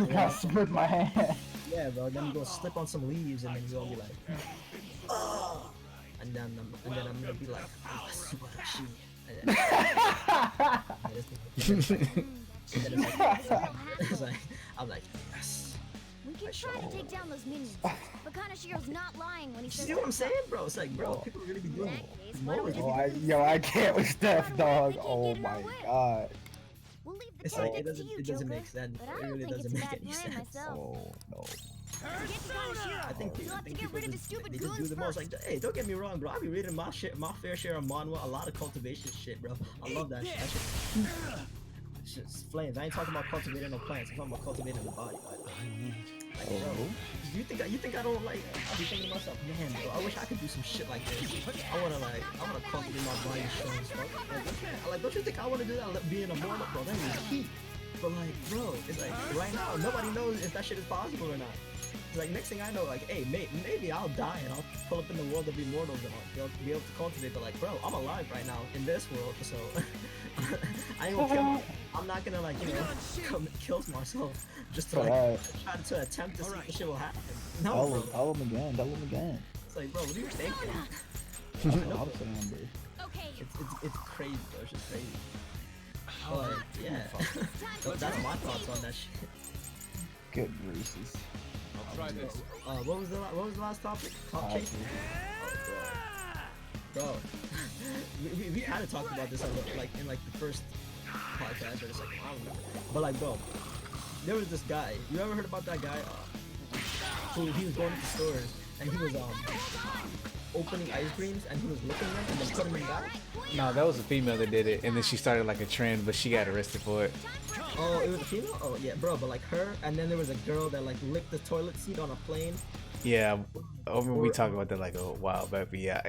That's with my hand. Yeah, bro. Then you go slip on some leaves, and then you gonna be like, oh. And then I'm gonna be like, oh, Subarashi. And then it's like, I'm like, yes. We can try to take down those minions, but Kanashiro's not lying when he You says. see what I'm saying, bro? It's like, bro, people really be doing it. More really Oh, I can't with Steph, dog. Oh my god. We'll leave the It's like target it to you, doesn't Joker, make sense. but It I don't really think doesn't it's a make bad any plan sense. myself. Oh no. I think You'll have to get people rid of the just, stupid they just do goons the most. first. Like, hey, don't get me wrong, bro. I be reading my fair share of manhwa, a lot of cultivation shit, bro. I love that shit. That shit's flames. I ain't talking about cultivating no plants. I'm talking about cultivating the body. Like, bro, you think I don't like? I be thinking to myself, man, bro, I wish I could do some shit like this. I wanna cultivate my body strong as fuck. Don't you think I wanna do that? Being immortal, bro, that is heat. But like, bro, it's like right now, nobody knows if that shit is possible or not. It's like next thing I know, like, hey, maybe I'll die and I'll pull up in the world of immortals and I'll be able to cultivate. But like, bro, I'm alive right now in this world, so I ain't gonna kill. I'm not gonna like kill myself just to like try to attempt to see if the shit will happen. No, bro. Tell him again. It's like, bro, what are you thinking? Okay. It's crazy, bro. It's just crazy. But yeah, that's my thoughts on that shit. Good gracious. I'll try this. What was the last topic? Top chasing. Bro, we kind of talked about this like in like the first podcast or the second. I don't remember. But like, bro, there was this guy. You ever heard about that guy? Who he was going to stores and he was opening ice creams and he was licking them and then putting them back. No, that was a female that did it, and then she started like a trend, but she got arrested for it. Oh, it was a female? Oh yeah, bro, but like her, and then there was a girl that like licked the toilet seat on a plane. Yeah, we talked about that like a while back, but yeah,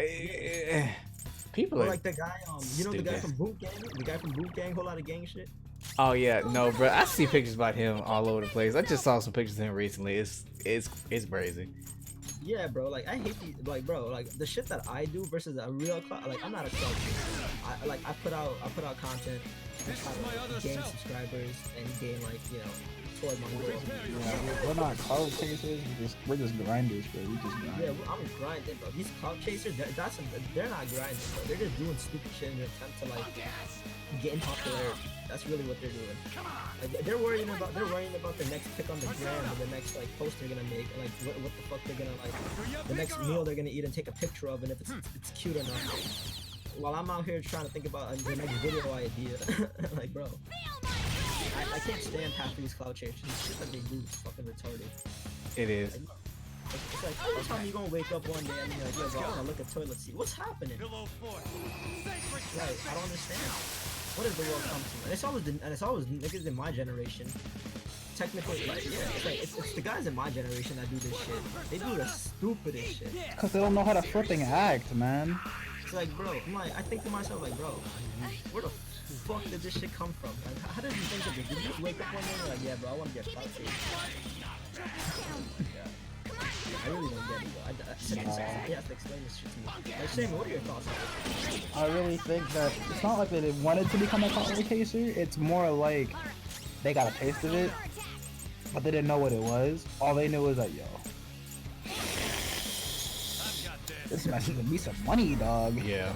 people Or are like the guy, you know the guy stupid. from Boot Gang? The guy from Boot Gang, whole lot of gang shit. Oh yeah, no, bro. I see pictures about him all over the place. I just saw some pictures of him recently. It's crazy. Yeah, bro. Like I hate these. Like, bro. Like the shit that I do versus a real cloud. Like I'm not a cloud chaser. I put out content to try to gain subscribers and gain like toward my goals. Yeah, we're not cloud chasers. We're just grinders, bro. We just grind. Yeah, I'm grinding, bro. These cloud chasers, they're not grinding, bro. They're just doing stupid shit in an attempt to like gain popularity. That's really what they're doing. Like, they're worrying about the next pick on the gram or the next like post they're gonna make, like what the fuck they're gonna like, the next meal they're gonna eat and take a picture of, and if it's cute or not. While I'm out here trying to think about the next video idea, like bro, I can't stand half of these cloud chasers. The shit that they do is fucking retarded. It is. It's like every time you're gonna wake up one day and you're like, yo, bro, I wanna look at toilet seat. What's happening? Right, I don't understand. What does the world come to? And it's always niggas in my generation. Technically, like, yeah, it's the guys in my generation that do this shit. They do the stupidest shit. Cause they don't know how to flipping act, man. It's like, bro, I think to myself, like, bro, where the fuck did this shit come from? Like, how did you think of it? Did you just wake up one day and you're like, yeah, bro, I wanna get clout chased? I really don't get it, though. He has to explain this shit to me. Like, Shane, what are your thoughts on it? I really think that it's not like they wanted to become a cloud chaser. It's more like they got a taste of it, but they didn't know what it was. All they knew was like, yo, this messes with me some money, dog. Yeah.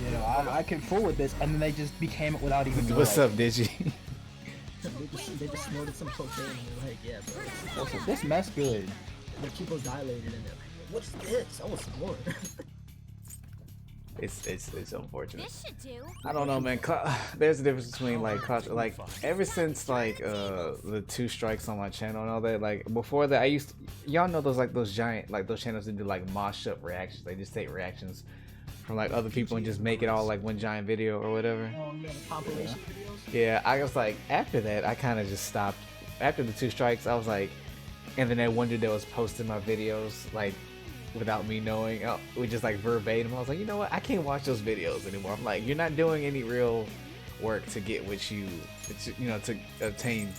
You know, I can fool with this, and then they just became it without even. What's up, Digi? They just snorted some cocaine and they're like, yeah, bro. Listen, this mess good. Their pupils dilated and they're like, what's this? I want some more. It's unfortunate. This should do. I don't know, man. There's a difference between like ever since like the 2 strikes on my channel and all that. Like before that, y'all know those giant like those channels that do like mosh up reactions. They just take reactions from like other people and just make it all like one giant video or whatever. Compilation videos? Yeah, I was like, after that, I kind of just stopped. After the 2 strikes, I was like, and then that one dude that was posting my videos like without me knowing, we just like verbatim. I was like, you know what? I can't watch those videos anymore. I'm like, you're not doing any real work to get what to obtain,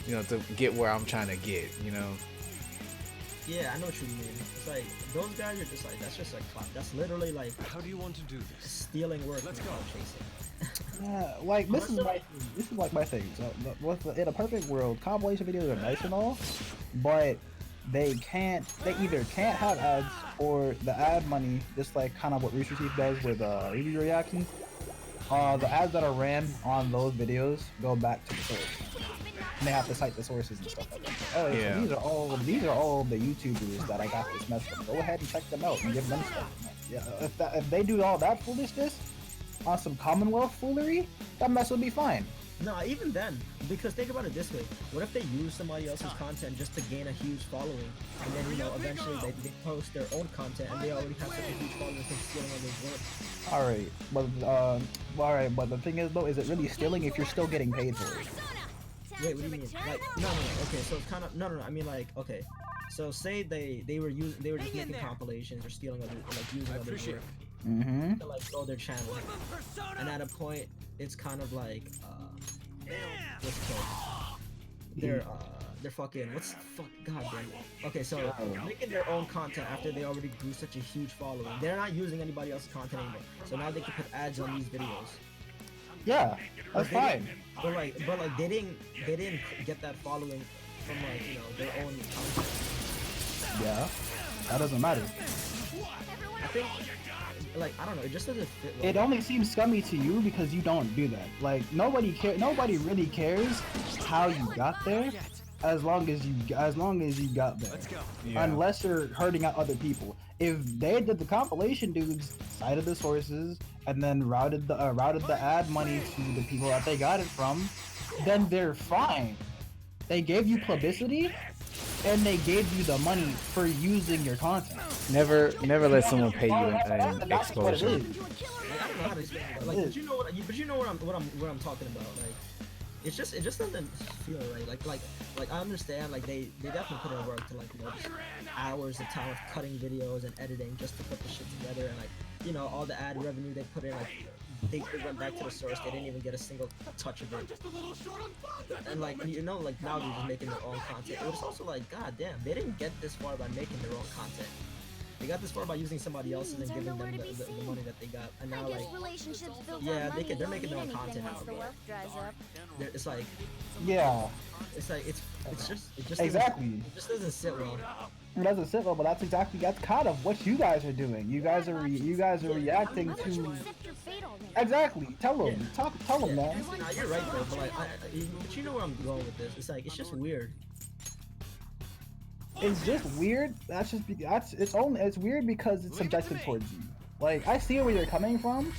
to get where I'm trying to get, Yeah, I know what you mean. It's like, those guys are just like, that's just like clout. That's literally like How do you want to do this? stealing work Let's from go. clout chasing. Yeah, like this is like my thing. So, in a perfect world, compilation videos are nice and all, but they either can't have ads or the ad money, just like kind of what Rooster Teeth does with review reactions. The ads that are ran on those videos go back to the source, and they have to cite the sources and stuff like that. Oh, Yeah. so these are all the YouTubers that I got this mess from. Go ahead and check them out and give them stuff. Yeah, if they do all that foolishness on some Commonwealth foolery, that mess will be fine. No, even then, because think about it this way: what if they use somebody else's content just to gain a huge following, and then eventually they post their own content and they already have such a huge following from stealing others' work? All right, but the thing is though, is it really stealing if you're still getting paid for it? Wait, what do you mean? Like, no. Okay, so it's kind of no. I mean, like, okay, so say they were just making compilations or stealing other, like using others' work Mm-hmm. to like grow their channel, and at a point, it's kind of like what's it called? They're fucking god damn it. Okay, so making their own content after they already grew such a huge following. They're not using anybody else's content anymore. So now they can put ads on these videos. Yeah, that's They fine. didn't- but like they didn't get that following from like, you know, their own content. Yeah, that doesn't matter. I think like I don't know, it just doesn't fit well. It only seems scummy to you because you don't do that. Like nobody really cares how you got there, as long as you got there. Let's go. Yeah. Unless you're hurting out other people. If they did the compilation dudes, cited the sources, and then routed the ad money to the people that they got it from, then they're fine. They gave you publicity, and they gave you the money for using your content. Never let someone pay you an That's what it exposure. is. Like, I don't know how to explain it. Like, but you know what I'm talking about. Like, it just doesn't feel right. Like I understand. Like they definitely put in work to like, you know, just hours of time of cutting videos and editing just to put the shit together, and like, you know, all the ad revenue they put in, like they went back to the source. They didn't even get a single touch of it. And like, you know, like now they're just making their own content. It was also like, god damn, they didn't get this far by making their own content. They got this far by using somebody else's and giving them the money that they got. And now, like, relationships built yeah, on money they're don't making their mean own content anything now, once the but work dries up. it's like, Yeah, it just exactly. it just doesn't sit well. It doesn't sit well, but that's kind of what you guys are doing. You guys are reacting Why don't you to accept your fate already? exactly. Tell them, tell them, man. Nah, you're right though, but like, but you know where I'm going with this. It's like, it's just weird. It's just weird. It's weird because it's subjective towards you. Like I see where you're coming from,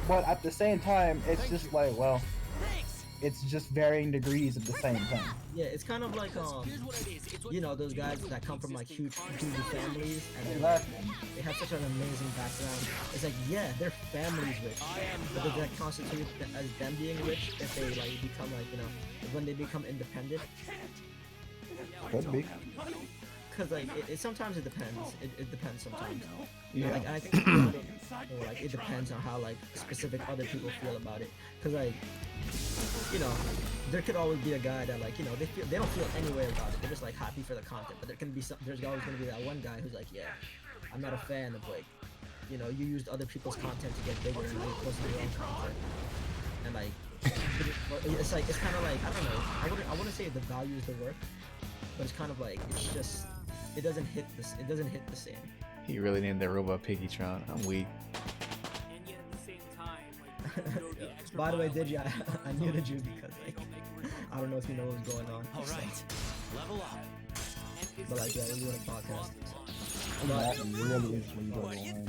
but at the same time, it's just like, well, it's just varying degrees of the same thing. Yeah, it's kind of like you know, those guys that come from like huge families and then Exactly. they have such an amazing background. It's like, yeah, their family's rich, but does that constitute as them being rich if they like become like, you know, when they become independent? Could be. Because like sometimes it depends. It depends sometimes. Yeah. Like I think you know, like it depends on how like specific other people feel about it. Because like, you know, there could always be a guy that like, you know, they don't feel any way about it. They're just like happy for the content. But there's always gonna be that one guy who's like, yeah, I'm not a fan of like, you know, you used other people's content to get bigger and now you're posting your own content. And like, it's like, it's kind of like, I don't know. I wouldn't say it devalues the work, but it's kind of like, it's just, it doesn't hit the same. He really named that robot Piggytron. I'm weak. By the way, did you? I muted you because like, I don't know if you know what's going on. All right. Level up. But like, yeah, we're doing a podcast. That really is when you go on.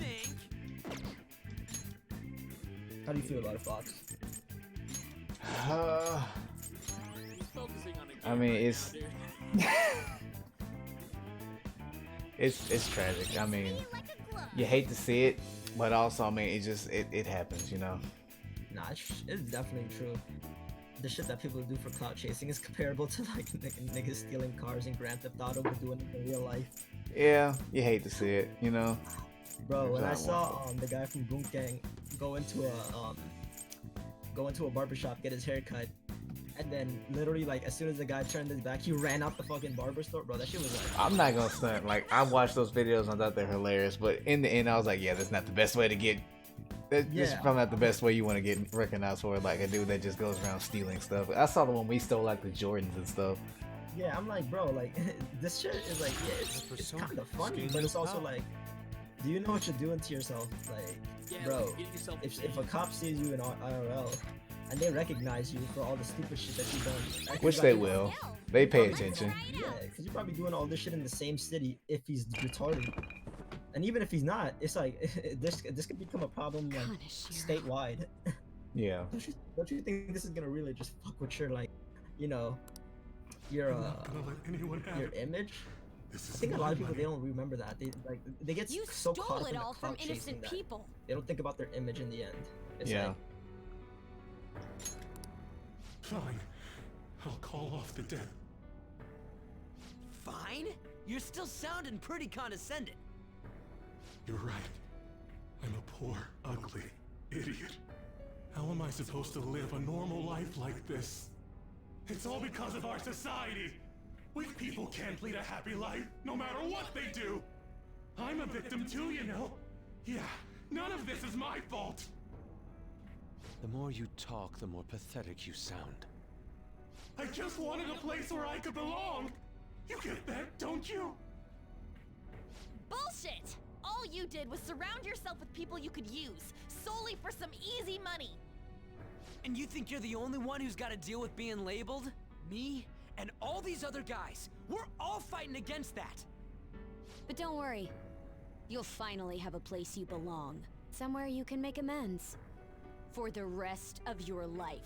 How do you feel about it, Fox? I mean, it's tragic. I mean, you hate to see it, but also, I mean, it happens, you know. Nah, it's definitely true. The shit that people do for clout chasing is comparable to like niggas stealing cars in Grand Theft Auto but doing it in real life. Yeah, you hate to see it, you know. Bro, when I Exactly. saw the guy from Boom Gang go into a barbershop, get his hair cut, and then literally like as soon as the guy turned his back, he ran out the fucking barber store, bro. That shit was like, I'm not gonna stunt. Like, I watched those videos and I thought they're hilarious, but in the end, I was like, yeah, that's not the best way to get. This is Yeah. probably not the best way you want to get recognized for, like a dude that just goes around stealing stuff. I saw the one we stole like the Jordans and stuff. yeah, I'm like, bro, like this shit is like, yeah, it's kind of funny, but it's also like, do you know what you're doing to yourself? Like, bro, if a cop sees you in IRL and they recognize you for all the stupid shit that you've done, Which they will. They pay attention. Yeah, because you're probably doing all this shit in the same city if he's retarded. And even if he's not, it's like this could become a problem like statewide. Yeah. Don't you think this is gonna really just fuck with your like, you know, your I'm not gonna let anyone have your it. image? This I is think a lot of people money. they don't remember that. They get You so caught stole up it in the all from clout chasing innocent that people. they don't think about their image in the end. It's Yeah. like, Fine. I'll call off the debt. Fine? You're still sounding pretty condescending. You're right. I'm a poor, ugly idiot. How am I supposed to live a normal life like this? It's all because of our society. We people can't lead a happy life, no matter what they do. I'm a victim too, you know. Yeah, none of this is my fault. The more you talk, the more pathetic you sound. I just wanted a place where I could belong. You get that, don't you? Bullshit! All you did was surround yourself with people you could use, solely for some easy money. And you think you're the only one who's got to deal with being labeled? Me and all these other guys, we're all fighting against that. But don't worry. You'll finally have a place you belong. Somewhere you can make amends. For the rest of your life.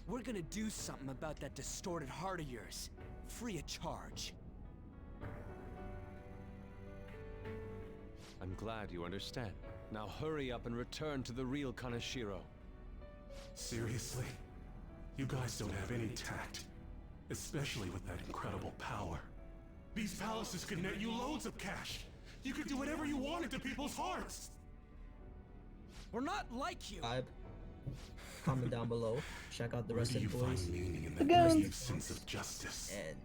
We're gonna do something about that distorted heart of yours, free of charge. I'm glad you understand. Now hurry up and return to the real Kaneshiro. Seriously? You guys don't have any tact. Especially with that incredible power. These palaces could net you loads of cash. You could do whatever you wanted to people's hearts. We're not like you. vibe. Comment down below. Check out the Where rest do of you the find boys meaning in that Again. deep sense of justice? and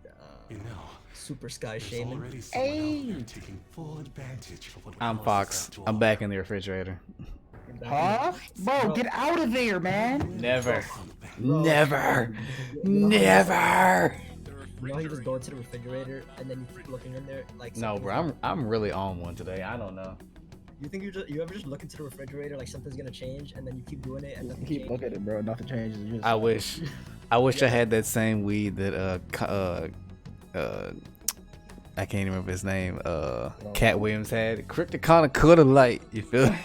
You know, Super Sky there's Shaman. already someone out Hey. there taking full advantage of what I'm palaces Fox. have to I'm offer. back in the refrigerator. Huh? Bro, get out of there, man. Never. Something. Never. You know how Never. You know how you just go into the refrigerator and then you keep looking in there like No, something's bro. I'm really on one today. I don't know. You think you ever just look into the refrigerator like something's gonna change and then you keep doing it and nothing Keep changes? looking at it, bro. Nothing changes. You just- I wish I had that same weed that I can't even remember his name. Cat Williams had. Cryptic kind of coulda light. You feel me?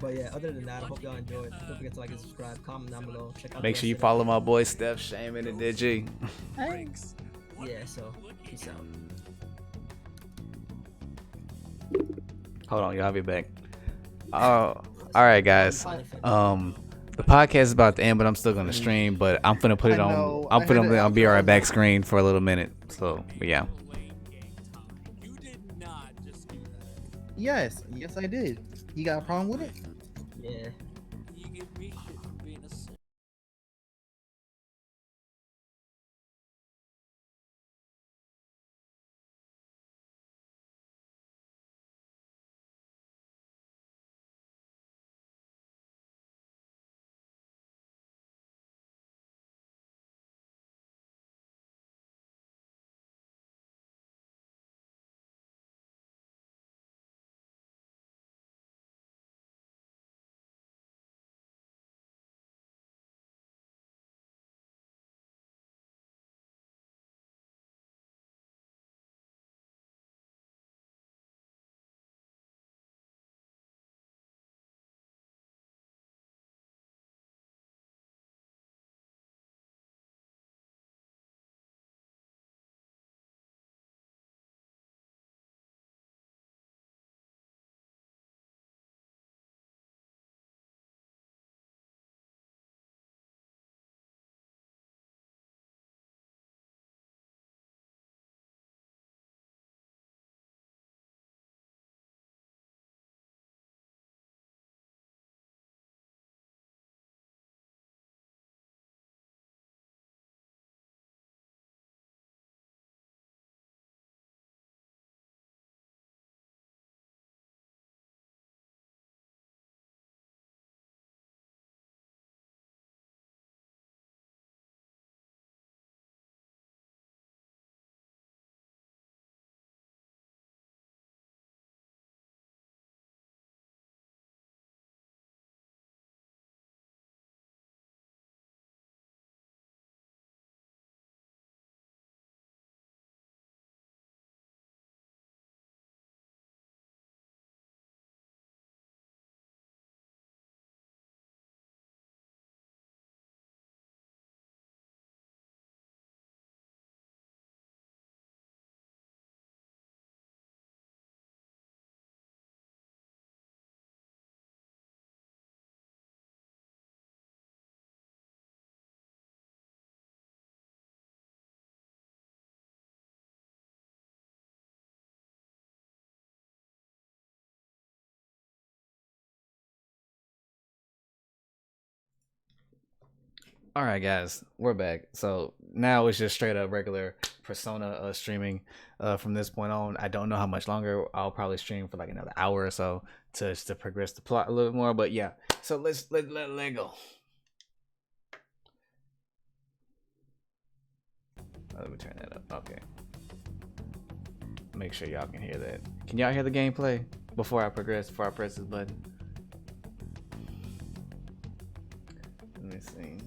But yeah, other than that, I hope y'all enjoyed. Don't forget to like and subscribe, comment down below, check out. Make the sure you rest of follow my boy Steph, Shaman, and Digi. the- Yeah, so peace out. Hold on, y'all be back. Oh, all right, guys. The podcast is about to end, but I'm still gonna stream. But I'm finna put it I on. know, I'm I finna heard put it it. on BRI back screen for a little minute. So, but yeah. You did not just do that. Yes, I did. You got a problem with it? Yeah. You give me shit for being a All right, guys, we're back. So now it's just straight up regular Persona streaming. From this point on, I don't know how much longer. I'll probably stream for like another hour or so to progress the plot a little bit more. But yeah, so let go. Let me turn that up. Okay. Make sure y'all can hear that. Can y'all hear the gameplay before I progress? Before I press this button. Let me see.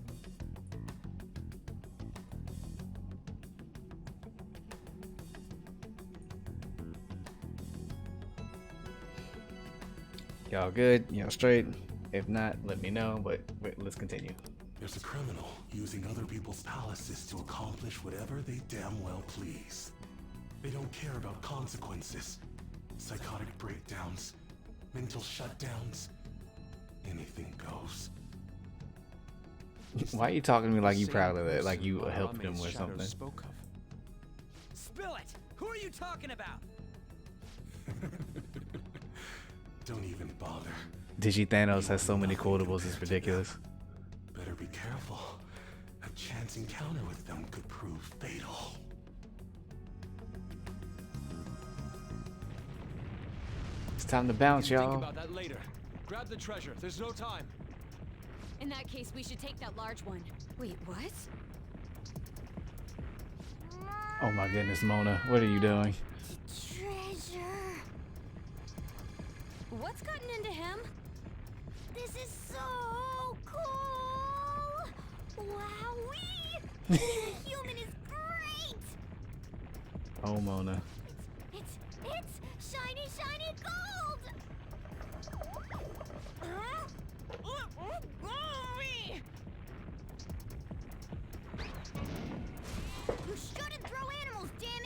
Y'all good? Y'all straight? If not, let me know, but let's continue. There's a criminal using other people's palaces to accomplish whatever they damn well please. They don't care about consequences, psychotic breakdowns, mental shutdowns. Anything goes. Why are you talking to me like you proud of it? Like you helped him or something? Spill it! Who are you talking about? Don't even bother. Digi Thanos has so many quotables, it's ridiculous. Better be careful. A chance encounter with them could prove fatal. It's time to bounce, Think y'all. about that later. Grab the treasure. There's no time. In that case, we should take that large one. Wait, what? Oh my goodness, Mona, what are you doing? Treasure. What's gotten into him? This is so cool! Wowee! Being a human is great! Oh, Mona. It's shiny, shiny gold! You shouldn't throw animals, damn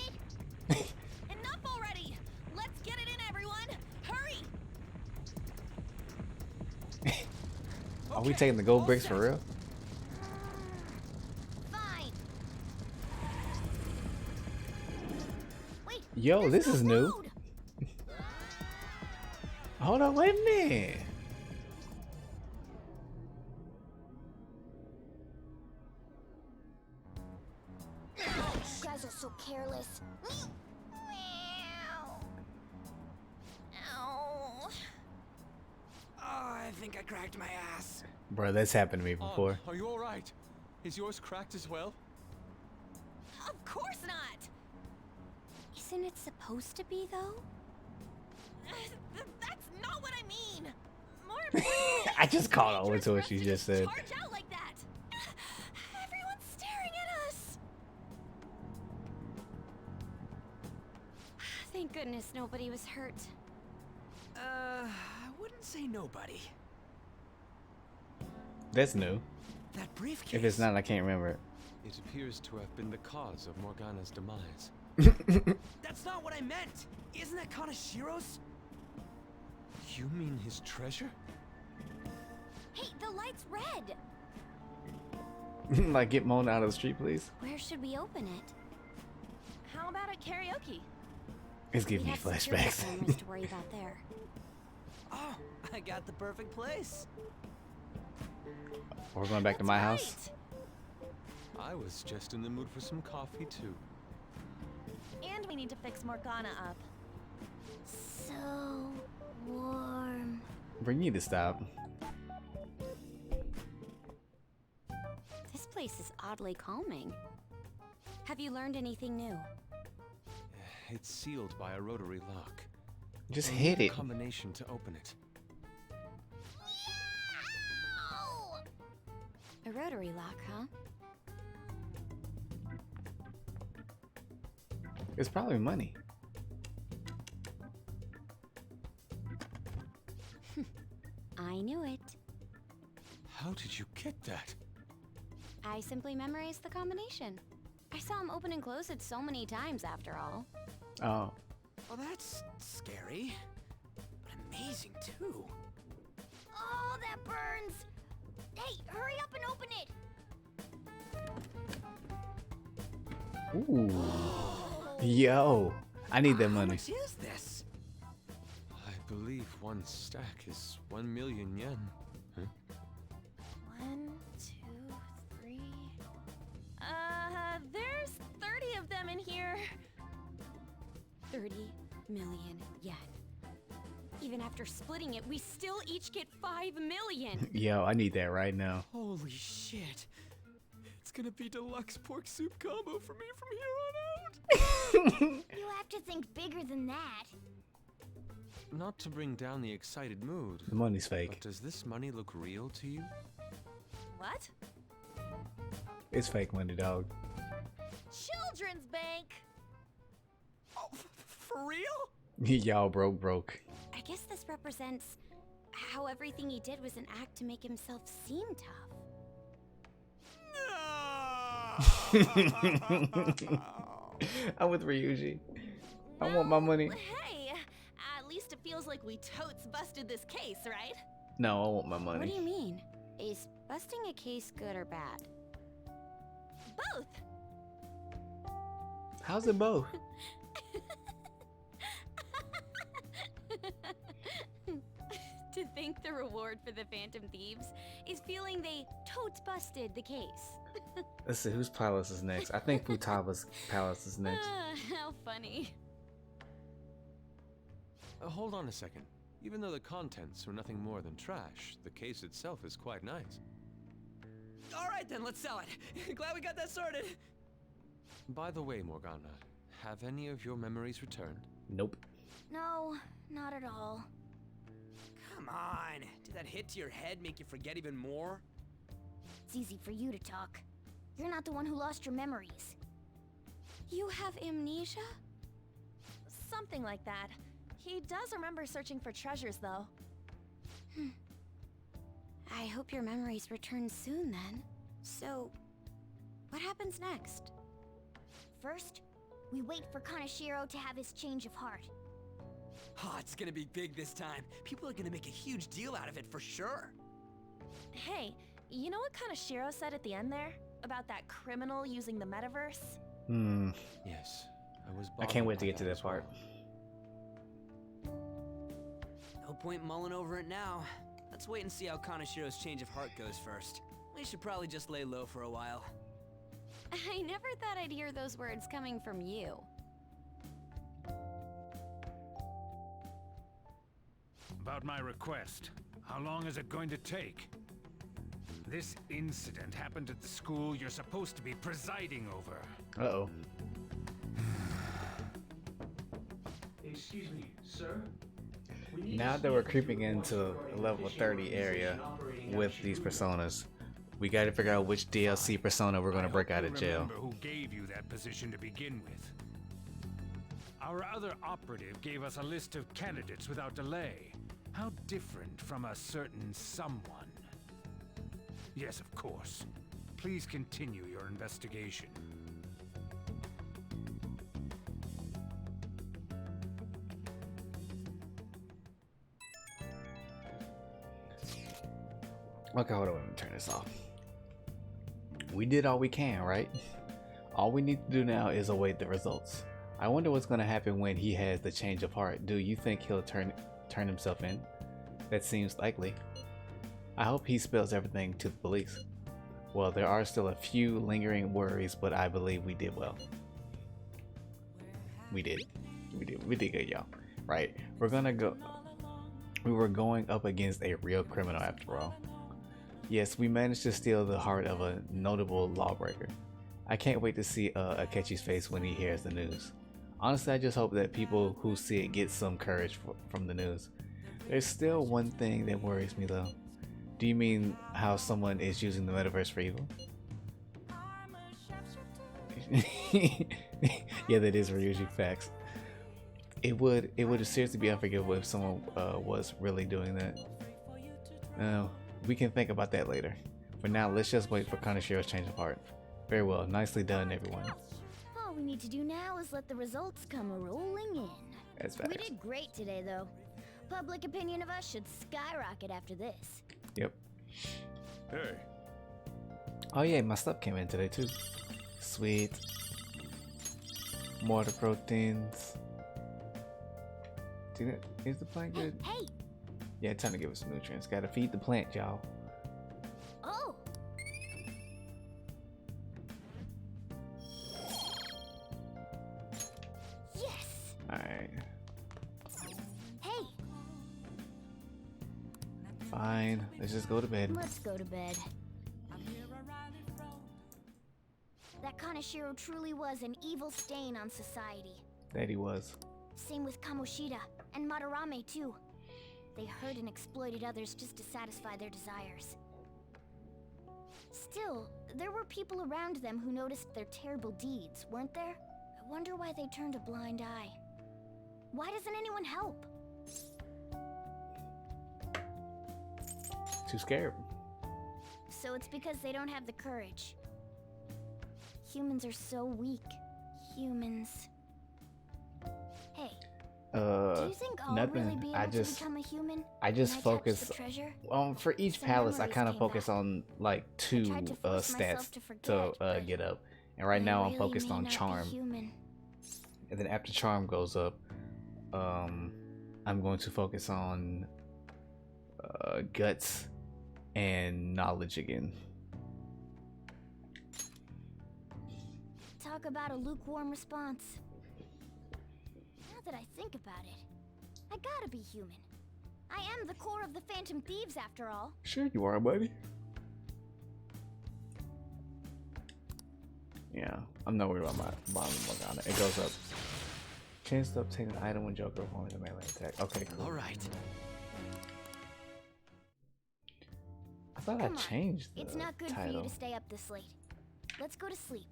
it! Enough already! Let's get it in, everyone! Hurry! Are we taking the gold bricks for real? Fine. Wait, Yo, there's this no is new. food. Hold on, wait a minute. You guys are so careless. Meow. Ow. Oh, I think I cracked my ass. Bro, that's happened to me before. Are you all right? Is yours cracked as well? Of course not. Isn't it supposed to be, though? That's not what I mean. More importantly, I just caught on to what she just said. charge out like that. Everyone's staring at us. Thank goodness nobody was hurt. I wouldn't say nobody. That's new. That briefcase. If it's not, I can't remember it. It appears to have been the cause of Morgana's demise. That's not what I meant. Isn't that Kaneshiro's? You mean his treasure? Hey, the light's red. Like, get Mona out of the street, please. Where should we open it? How about at karaoke? It's giving me We have security flashbacks. cameras to worry about there. Oh, I got the perfect place. We're going back to my house. I was just in the mood for some coffee too. And we need to fix Morgana up. So warm. Bro, you need to stop. This place is oddly calming. Have you learned anything new? It's sealed by a rotary lock. Just I'll hit need it. a combination to open it. A rotary lock, huh? It's probably money. I knew it. How did you get that? I simply memorized the combination. I saw him open and close it so many times after all. Oh. Well, that's scary, but amazing too. Oh, that burns! Hey, hurry up and open it! Ooh. Yo. I need that How money. much is this? I believe one stack is 1 million yen. Huh? 1, 2, 3, 30 million yen. Even after splitting it, we still each get 5 million. Yo, I need that right now. Holy shit. It's gonna be deluxe pork soup combo for me from here on out. You have to think bigger than that. Not to bring down the excited mood, The money's but fake. does this money look real to you? What? It's fake money, dog. Children's bank. Oh, for real? Y'all broke. I guess this represents how everything he did was an act to make himself seem tough. I'm with Ryuji. I want my money. Hey, at least it feels like we totes busted this case, right? No, I want my What do money. you mean? Is busting a case good or bad? Both. How's it both? To think the reward for the Phantom Thieves is feeling they totes busted the case. Let's see, whose palace is next? I think Futaba's palace is next. How funny. Hold on a second. Even though the contents were nothing more than trash, the case itself is quite nice. All right then, let's sell it. Glad we got that sorted. By the way, Morgana, have any of your memories returned? Nope. No, not at all. Come on. Did that hit to your head make you forget even more? It's easy for you to talk. You're not the one who lost your memories. You have amnesia? Something like that. He does remember searching for treasures, though. I hope your memories return soon then. So, what happens next? First, we wait for Kaneshiro to have his change of heart. Oh, it's gonna be big this time. People are gonna make a huge deal out of it for sure. Hey, you know what Kaneshiro said at the end there? About that criminal using the metaverse? Yes, I was. I can't wait bothered to by get to that that as well. part. No point mulling over it now. Let's wait and see how Kaneshiro's change of heart goes first. We should probably just lay low for a while. I never thought I'd hear those words coming from you. About my request. How long is it going to take? This incident happened at the school you're supposed to be presiding over. Uh-oh. Excuse me, sir? We need Now to that we're speak to creeping you into regarding a level official 30 area organization operating with at these Shibuya. personas, we gotta figure out which DLC persona we're gonna I break hope out you of jail. remember who gave you that position to begin with. Our other operative gave us a list of candidates without delay. How different from a certain someone. Yes, of course. Please continue your investigation. Okay, hold on, let me turn this off. We did all we can, right? All we need to do now is await the results. I wonder what's gonna happen when he has the change of heart. Do you think he'll turn himself in? That seems likely. I hope he spills everything to the police. Well, there are still a few lingering worries, but I believe we did well. We did good, y'all. Right, we were going up against a real criminal after all. Yes, we managed to steal the heart of a notable lawbreaker. I can't wait to see Akechi's face when he hears the news. Honestly, I just hope that people who see it get some courage from the news. There's still one thing that worries me though. Do you mean how someone is using the metaverse for evil? Yeah, that is Ryuji facts. It would seriously be unforgivable if someone was really doing that. We can think about that later. For now, let's just wait for Kaneshiro's change of heart. Very well, nicely done, everyone. All we need to do now is let the results come rolling in. That's We facts. did great today, though. Public opinion of us should skyrocket after this. Yep. Hey. Oh yeah, my stuff came in today too. Sweet. More proteins. Is the plant good? Hey! Yeah, time to give it some nutrients. Gotta feed the plant, y'all. Oh! Alright. Alright. Hey, Fine. Let's just go to bed. let's go to bed. That Kaneshiro truly was an evil stain on society. That he was. Same with Kamoshida and Madarame too. They hurt and exploited others just to satisfy their desires. Still, there were people around them who noticed their terrible deeds, weren't there? I wonder why they turned a blind eye. Why doesn't anyone help? Too scared. So it's because they don't have the courage. Humans are so weak. Humans. Hey, do you think I'll nothing. really be able to become a human? I just when I catch focus the treasure? for each Some palace. I memories kind of came focus back. on like two tried to force stats myself to to forget, but get up, and right now I'm really focused may on not be charm. human. And then after charm goes up, I'm going to focus on guts and knowledge again. Talk about a lukewarm response. Now that I think about it, I gotta be human. I am the core of the Phantom Thieves after all. Sure you are, buddy. Yeah, I'm not worried about my bottom Morgana. It goes up. Chance to obtain an item when Joker performs a melee attack. Okay, cool. All right. I thought Come I on. changed the It's not good for title. you to stay up this late. Let's go to sleep.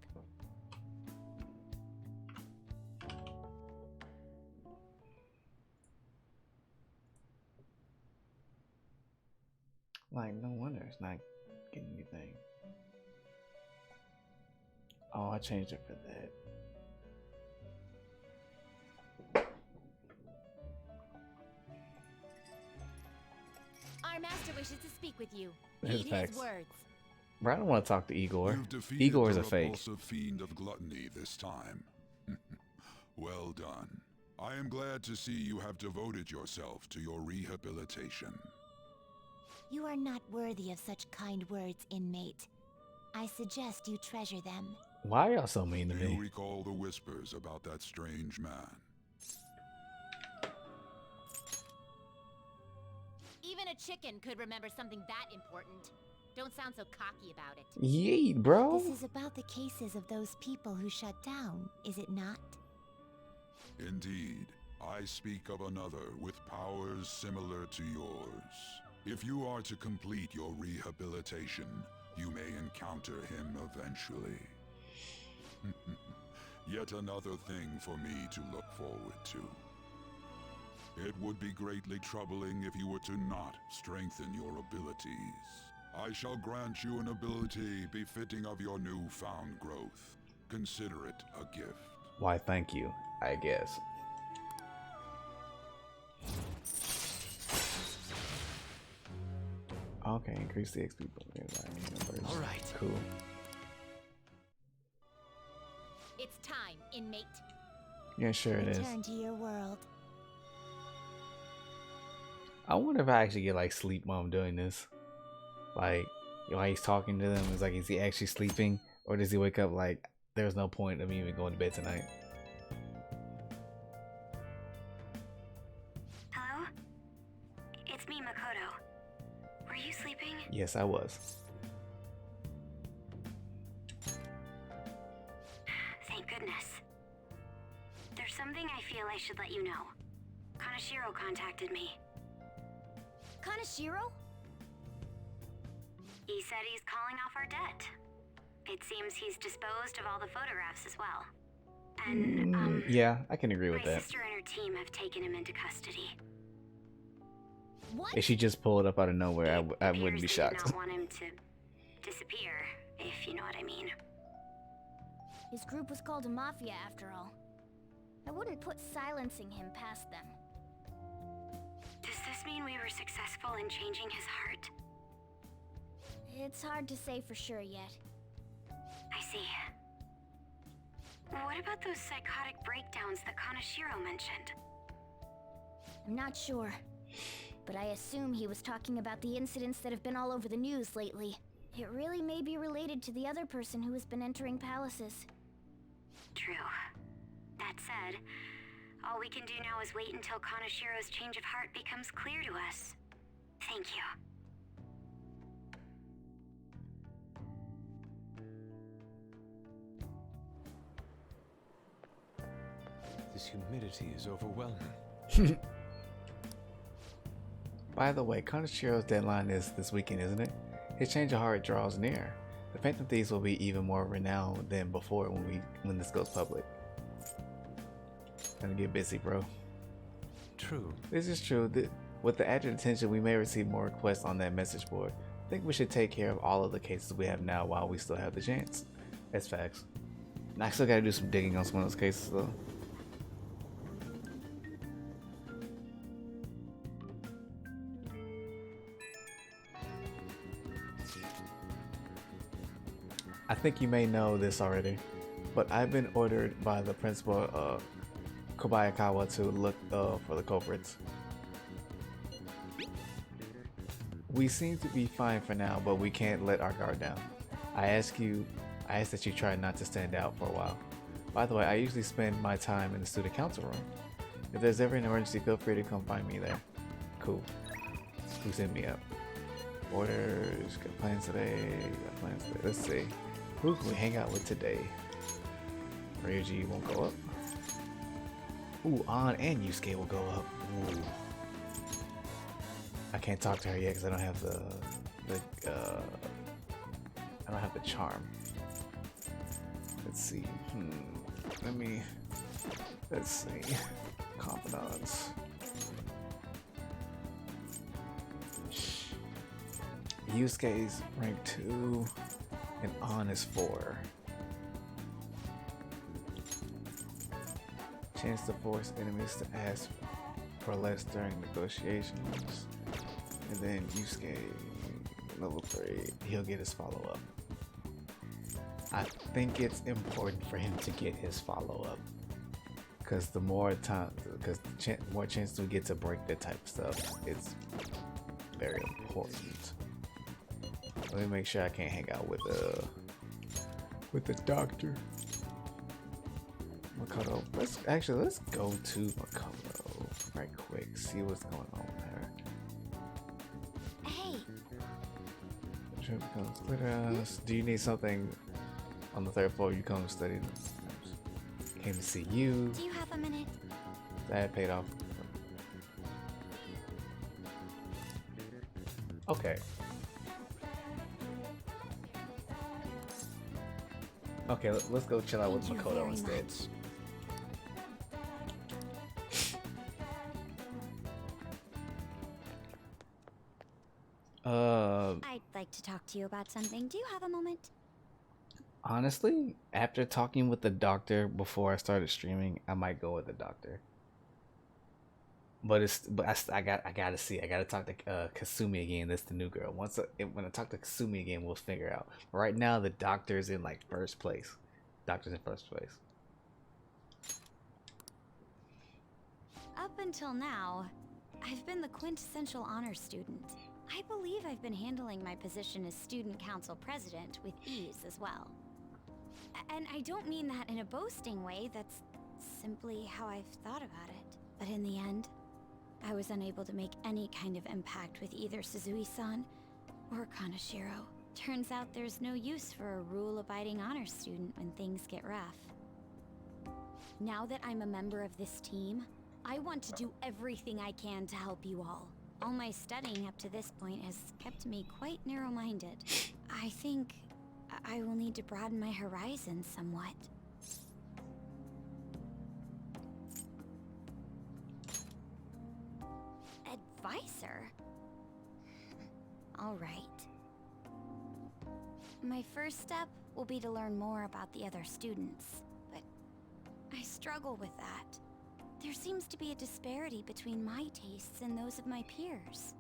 Like, no wonder it's not getting anything. Oh, I changed it for that. Our master wishes to speak with you. His Heed his facts. words. Bro, I don't want to talk to Igor. You've defeated Igor is the a fake. repulsive fiend of gluttony this time. Well done. I am glad to see you have devoted yourself to your rehabilitation. You are not worthy of such kind words, inmate. I suggest you treasure them. Why are y'all so mean to Do you me? recall the whispers about that strange man? Even a chicken could remember something that important. Don't sound so cocky about it. Yeet, bro. This is about the cases of those people who shut down, is it not? Indeed. I speak of another with powers similar to yours. If you are to complete your rehabilitation, you may encounter him eventually. Yet another thing for me to look forward to. It would be greatly troubling if you were to not strengthen your abilities. I shall grant you an ability befitting of your newfound growth. Consider it a gift. Why, thank you, I guess. Okay, increase the XP. All right. Cool. It's time, inmate. Yeah, sure it is. Return to your world. I wonder if I actually get like sleep while I'm doing this. Like, while he's talking to them, it's like, is he actually sleeping? Or does he wake up like, there's no point of me even going to bed tonight? Hello? It's me, Makoto. Were you sleeping? Yes, I was. Thank goodness. There's something I feel I should let you know. Kaneshiro contacted me. Kaneshiro? He said he's calling off our debt. It seems he's disposed of all the photographs as well. And, Yeah, I can agree with my that. sister and her team have taken him into custody. What? If she just pulled up out of nowhere, I wouldn't be Appears shocked. They did not want him to disappear, if you know what I mean. His group was called a mafia after all. I wouldn't put silencing him past them. Does this mean we were successful in changing his heart? It's hard to say for sure yet. I see. What about those psychotic breakdowns that Kaneshiro mentioned? I'm not sure, but I assume he was talking about the incidents that have been all over the news lately. It really may be related to the other person who has been entering palaces. True. That said, All we can do now is wait until Kaneshiro's change of heart becomes clear to us. Thank you. This humidity is overwhelming. By the way, Kaneshiro's deadline is this weekend, isn't it? His change of heart draws near. The Phantom Thieves will be even more renowned than before when this goes public. Gonna get busy, bro. True. This is true. With the added attention, we may receive more requests on that message board. I think we should take care of all of the cases we have now while we still have the chance. That's facts. I still gotta do some digging on some of those cases though. I think you may know this already, but I've been ordered by the principal of Kobayakawa to look for the culprits. We seem to be fine for now, but we can't let our guard down. I ask that you try not to stand out for a while. By the way, I usually spend my time in the student council room. If there's ever an emergency, feel free to come find me there. Cool. Who's hit me up? Orders, got plans today, Let's see. Who can we hang out with today? Ryuji won't go up. Ooh, An and Yusuke will go up. Ooh. I can't talk to her yet because I don't have I don't have the charm. Let's see. Let's see. Confidants. Yusuke's rank 2 and An is 4. Chance to force enemies to ask for less during negotiations. And then Yusuke, level 3, he'll get his follow-up. I think it's important for him to get his follow-up. Because the more time, more chance we get to break that type of stuff, it's very important. Let me make sure I can't hang out with the doctor. Makoto. Let's go to Makoto right quick. See what's going on with her. Hey. Trip becomes clear. Do you need something on the 3rd floor? You come study. Came to see you. Do you have a minute? That paid off. Okay. Okay, let's go chill out with Makoto instead. I'd like to talk to you about something. Do you have a moment? Honestly, after talking with the doctor before I started streaming, I might go with the doctor. But I gotta talk to Kasumi again. That's the new girl. When I talk to Kasumi again, we'll figure out. Right now, the doctor's in like first place. Doctor's in first place. Up until now, I've been the quintessential honor student. I believe I've been handling my position as student council president with ease as well. And I don't mean that in a boasting way, that's simply how I've thought about it. But in the end, I was unable to make any kind of impact with either Suzui-san or Kaneshiro. Turns out there's no use for a rule-abiding honor student when things get rough. Now that I'm a member of this team, I want to do everything I can to help you all. All my studying up to this point has kept me quite narrow-minded. I think I will need to broaden my horizons somewhat. Advisor? All right. My first step will be to learn more about the other students, but I struggle with that. There seems to be a disparity between my tastes and those of my peers.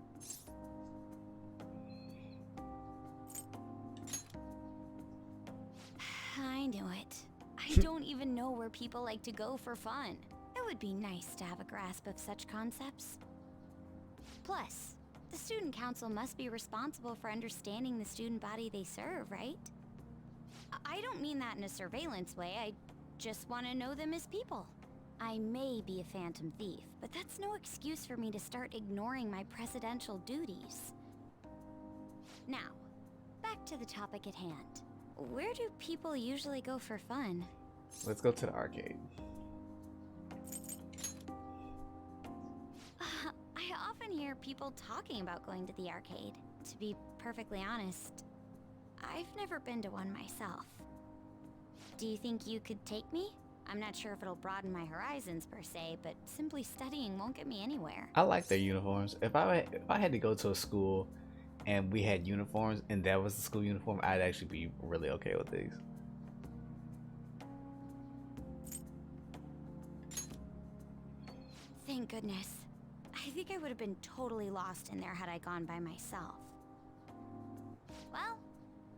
I knew it. I don't even know where people like to go for fun. It would be nice to have a grasp of such concepts. Plus, the student council must be responsible for understanding the student body they serve, right? I don't mean that in a surveillance way, I just want to know them as people. I may be a phantom thief, but that's no excuse for me to start ignoring my presidential duties. Now, back to the topic at hand. Where do people usually go for fun? Let's go to the arcade. I often hear people talking about going to the arcade. To be perfectly honest, I've never been to one myself. Do you think you could take me? I'm not sure if it'll broaden my horizons per se, but simply studying won't get me anywhere. I like their uniforms. If I had to go to a school and we had uniforms and that was the school uniform, I'd actually be really okay with these. Thank goodness. I think I would have been totally lost in there had I gone by myself. Well,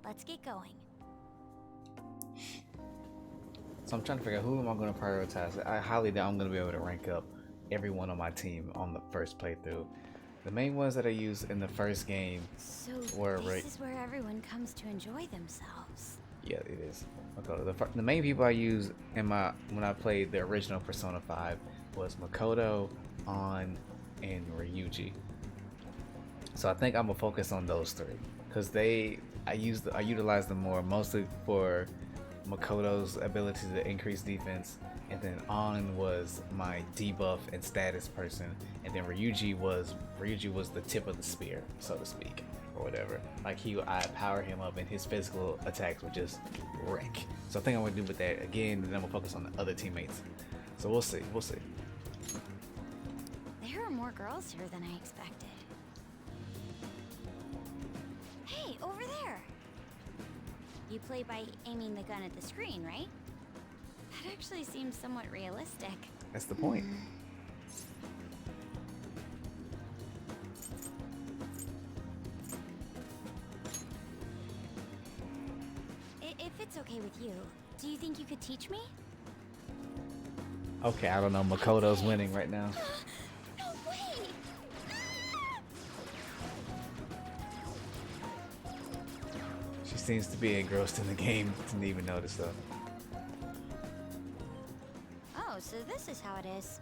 let's get going. So I'm trying to figure out who am I going to prioritize. I highly doubt I'm going to be able to rank up everyone on my team on the first playthrough. The main ones that I used in the first game were this is where everyone comes to enjoy themselves. Yeah, it is. Makoto. The main people I used in when I played the original Persona 5 was Makoto, An, and Ryuji. So I think I'm gonna focus on those three because I utilize them more, mostly for Makoto's ability to increase defense, and then An was my debuff and status person, and then Ryuji was the tip of the spear, so to speak, or whatever. Like I power him up and his physical attacks would just wreck. So I think I'm gonna do with that again, and then I'm gonna focus on the other teammates. So we'll see. There are more girls here than I expected. Hey, over there! You play by aiming the gun at the screen, right? That actually seems somewhat realistic. That's the point. If it's okay with you, do you think you could teach me? Okay, I don't know. Makoto's winning right now. No way! She seems to be engrossed in the game. Didn't even notice though. Oh, so this is how it is.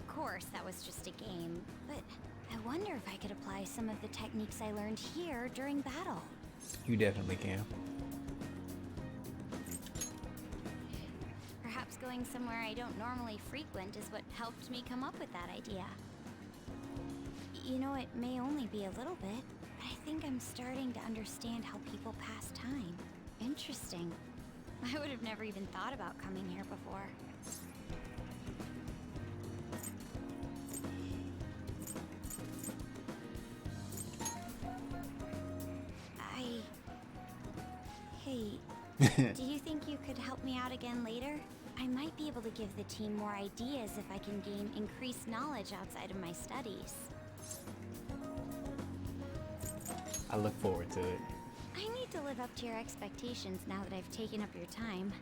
Of course, that was just a game, but I wonder if I could apply some of the techniques I learned here during battle. You definitely can. Perhaps going somewhere I don't normally frequent is what helped me come up with that idea. You know, it may only be a little bit, but I think I'm starting to understand how people pass time. Interesting. I would have never even thought about coming here before. Hey, do you think you could help me out again later? I might be able to give the team more ideas if I can gain increased knowledge outside of my studies. I look forward to it. I need to live up to your expectations now that I've taken up your time.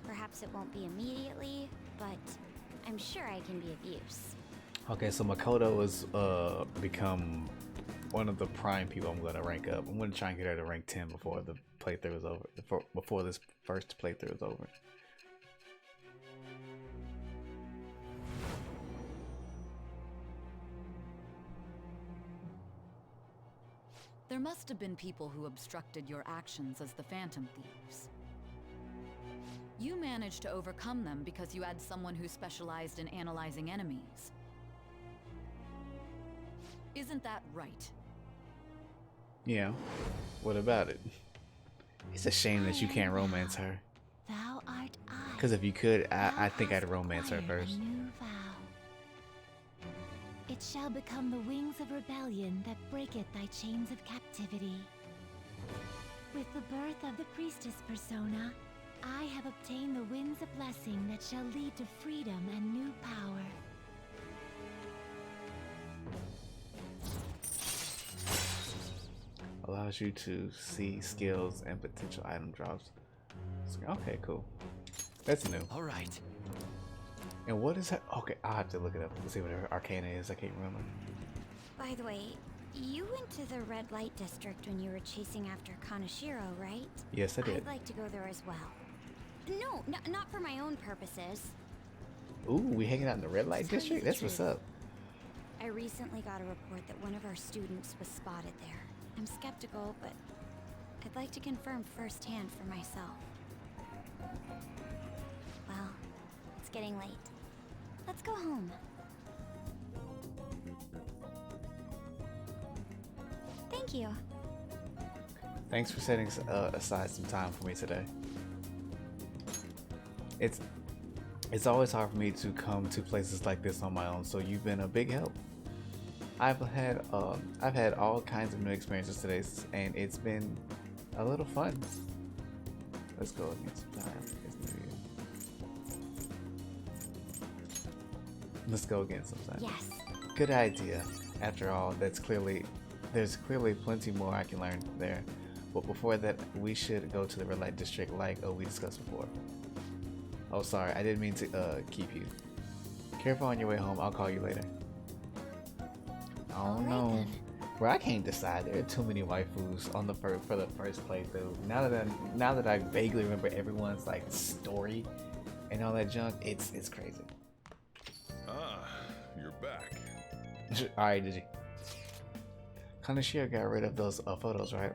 Perhaps it won't be immediately, but I'm sure I can be of use. Okay, so Makoto has become one of the prime people I'm going to rank up. I'm going to try and get her to rank 10 before the playthrough is over. Before this first playthrough is over. There must have been people who obstructed your actions as the Phantom Thieves. You managed to overcome them because you had someone who specialized in analyzing enemies. Isn't that right? Yeah. What about it? It's a shame that you can't romance her. Thou art I. Because if you could, I think I'd romance her first. A new vow. It shall become the wings of rebellion that breaketh thy chains of captivity. With the birth of the priestess persona, I have obtained the winds of blessing that shall lead to freedom and new power. Allows you to see skills and potential item drops. Okay, cool. That's new. All right. And what is that? Okay, I'll have to look it up to see what her arcana is. I can't remember. By the way, You went to the red light district when you were chasing after Kaneshiro, right? Yes, I did. I'd like to go there as well. No, not for my own purposes. Ooh, we hanging out in the red light district? That's what's up. I recently got a report that one of our students was spotted there. I'm skeptical, but I'd like to confirm firsthand for myself. Well, it's getting late. Let's go home. Thank you. Thanks for setting aside some time for me today. It's always hard for me to come to places like this on my own, so you've been a big help. I've had all kinds of new experiences today, and it's been a little fun. Let's go again sometime. Let's go again sometime. Yes. Good idea. After all, there's clearly plenty more I can learn there. But before that, we should go to the red light district like we discussed before. Oh, sorry, I didn't mean to keep you. Careful on your way home. I'll call you later. Oh no, bro, I can't decide. There are too many waifus on the for the first playthrough. Now that I vaguely remember everyone's like story and all that junk, it's crazy. Ah, you're back. All right, did you? Kaneshiro got rid of those photos, right?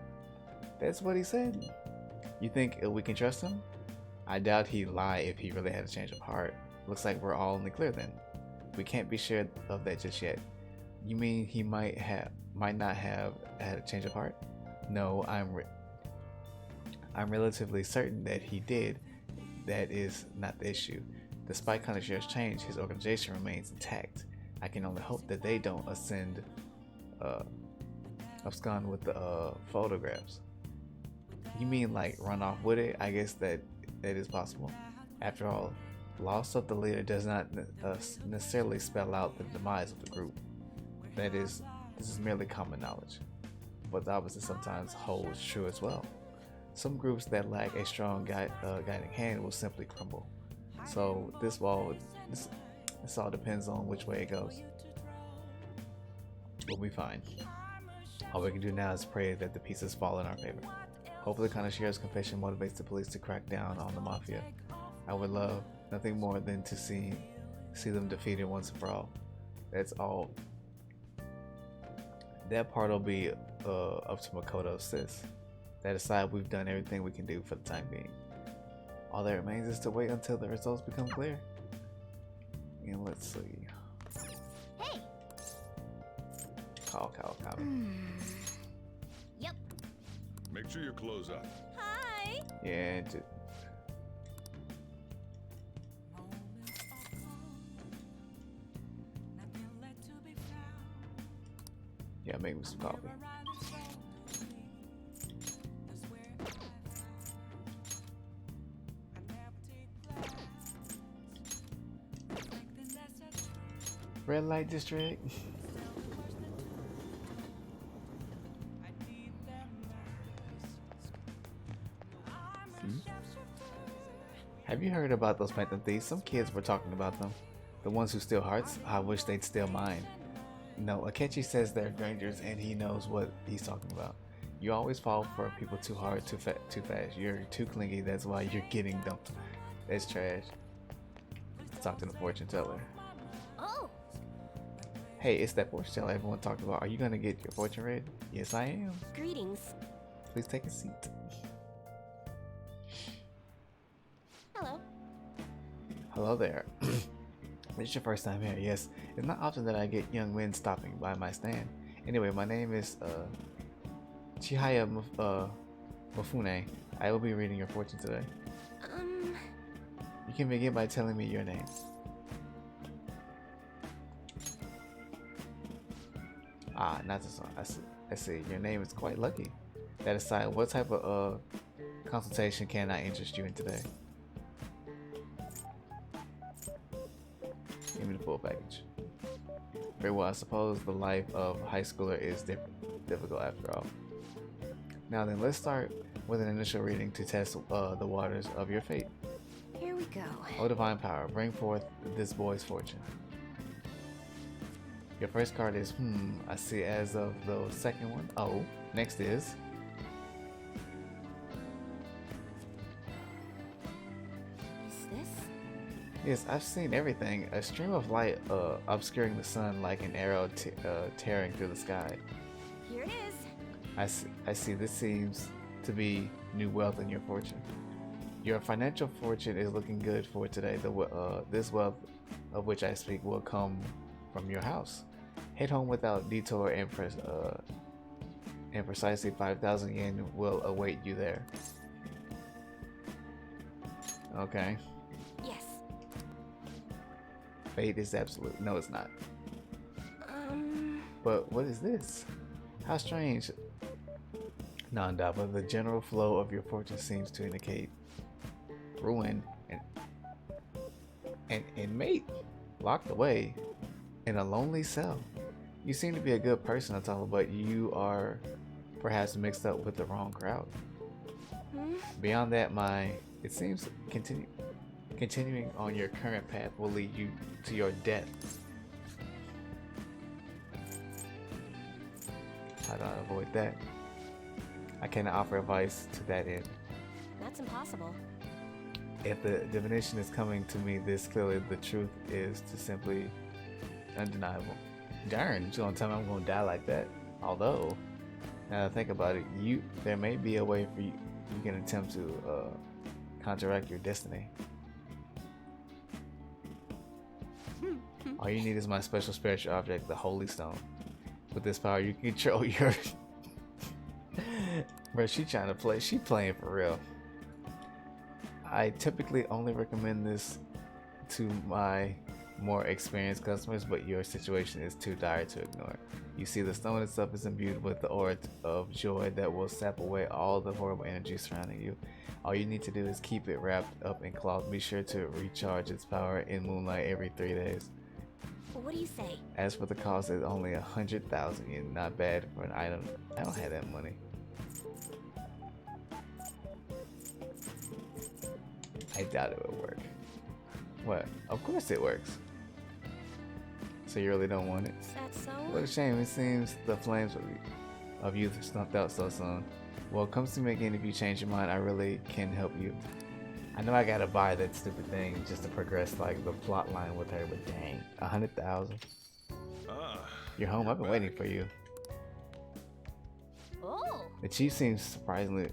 That's what he said. You think we can trust him? I doubt he'd lie if he really had a change of heart. Looks like we're all in the clear then. We can't be sure of that just yet. You mean he might not have had a change of heart? No, I'm relatively certain that he did. That is not the issue. Despite Kaneshiro's change, his organization remains intact. I can only hope that they don't abscond with the photographs. You mean like run off with it? I guess that is possible. After all, loss of the leader does not necessarily spell out the demise of the group. That is, this is merely common knowledge. But the opposite sometimes holds true as well. Some groups that lack a strong guiding hand will simply crumble. So this all depends on which way it goes. We'll be fine. All we can do now is pray that the pieces fall in our favor. Hopefully Kaneshiro's confession motivates the police to crack down on the Mafia. I would love nothing more than to see them defeated once and for all. That's all. That part will be up to Makoto, sis. That aside, we've done everything we can do for the time being. All that remains is to wait until the results become clear. And let's see. Hey. Call. Yep. Make sure you close up. Hi. Yeah. Yeah, make me some coffee. Red light district. Have you heard about those phantom thieves? Some kids were talking about them. The ones who steal hearts? I wish they'd steal mine. No, Akechi says they're strangers and he knows what he's talking about. You always fall for people too hard, too fast. You're too clingy, that's why you're getting dumped. That's trash. Let's talk to the fortune teller. Oh. Hey, it's that fortune teller everyone talked about. Are you gonna get your fortune read? Yes, I am. Greetings. Please take a seat. Hello. Hello there. It's your first time here. Yes, it's not often that I get young men stopping by my stand. Anyway, my name is Chihaya Mifune. I will be reading your fortune today. You can begin by telling me your name. Ah, not this one. I see. Your name is quite lucky. That aside, what type of consultation can I interest you in today? Give me the full package. Very well, I suppose the life of a high schooler is difficult after all. Now then, let's start with an initial reading to test the waters of your fate. Here we go. O divine power, bring forth this boy's fortune. Your first card is I see as of the second one. Oh, next is this? yes, I've seen everything. A stream of light obscuring the sun like an arrow tearing through the sky. Here it is. I see this seems to be new wealth in your fortune. Your financial fortune is looking good for today. This wealth of which I speak will come from your house. Head home without detour and precisely 5,000 yen will await you there. Okay. Yes. Fate is absolute. No, it's not. But what is this? How strange. Nanda, the general flow of your fortune seems to indicate ruin and inmate locked away in a lonely cell. You seem to be a good person, Atala, but you are perhaps mixed up with the wrong crowd. Beyond that, it seems continuing on your current path will lead you to your death. How do I avoid that? I cannot offer advice to that end. That's impossible. If the divination is coming to me this clearly, the truth is to simply undeniable. Darn, you gonna tell me I'm gonna die like that? Although, now that I think about it, there may be a way for you can attempt to counteract your destiny. All you need is my special spiritual object, the Holy Stone. With this power, you can control your. Bro, she playing for real. I typically only recommend this to my more experienced customers, but your situation is too dire to ignore. You see, the stone itself is imbued with the aura of joy that will sap away all the horrible energy surrounding you. All you need to do is keep it wrapped up in cloth. Be sure to recharge its power in moonlight every 3 days. What do you say? As for the cost, it's only 100,000 yen. Not bad for an item. I don't have that money. I doubt it would work. What? Of course it works. So you really don't want it? Is that so? What a shame. It seems the flames of youth snuffed out so soon. Well, come to me again if you change your mind. I really can help you. I know I gotta buy that stupid thing just to progress like the plot line with her, but dang, 100,000. You're home. I've been waiting for you. Oh. The chief seems surprisingly,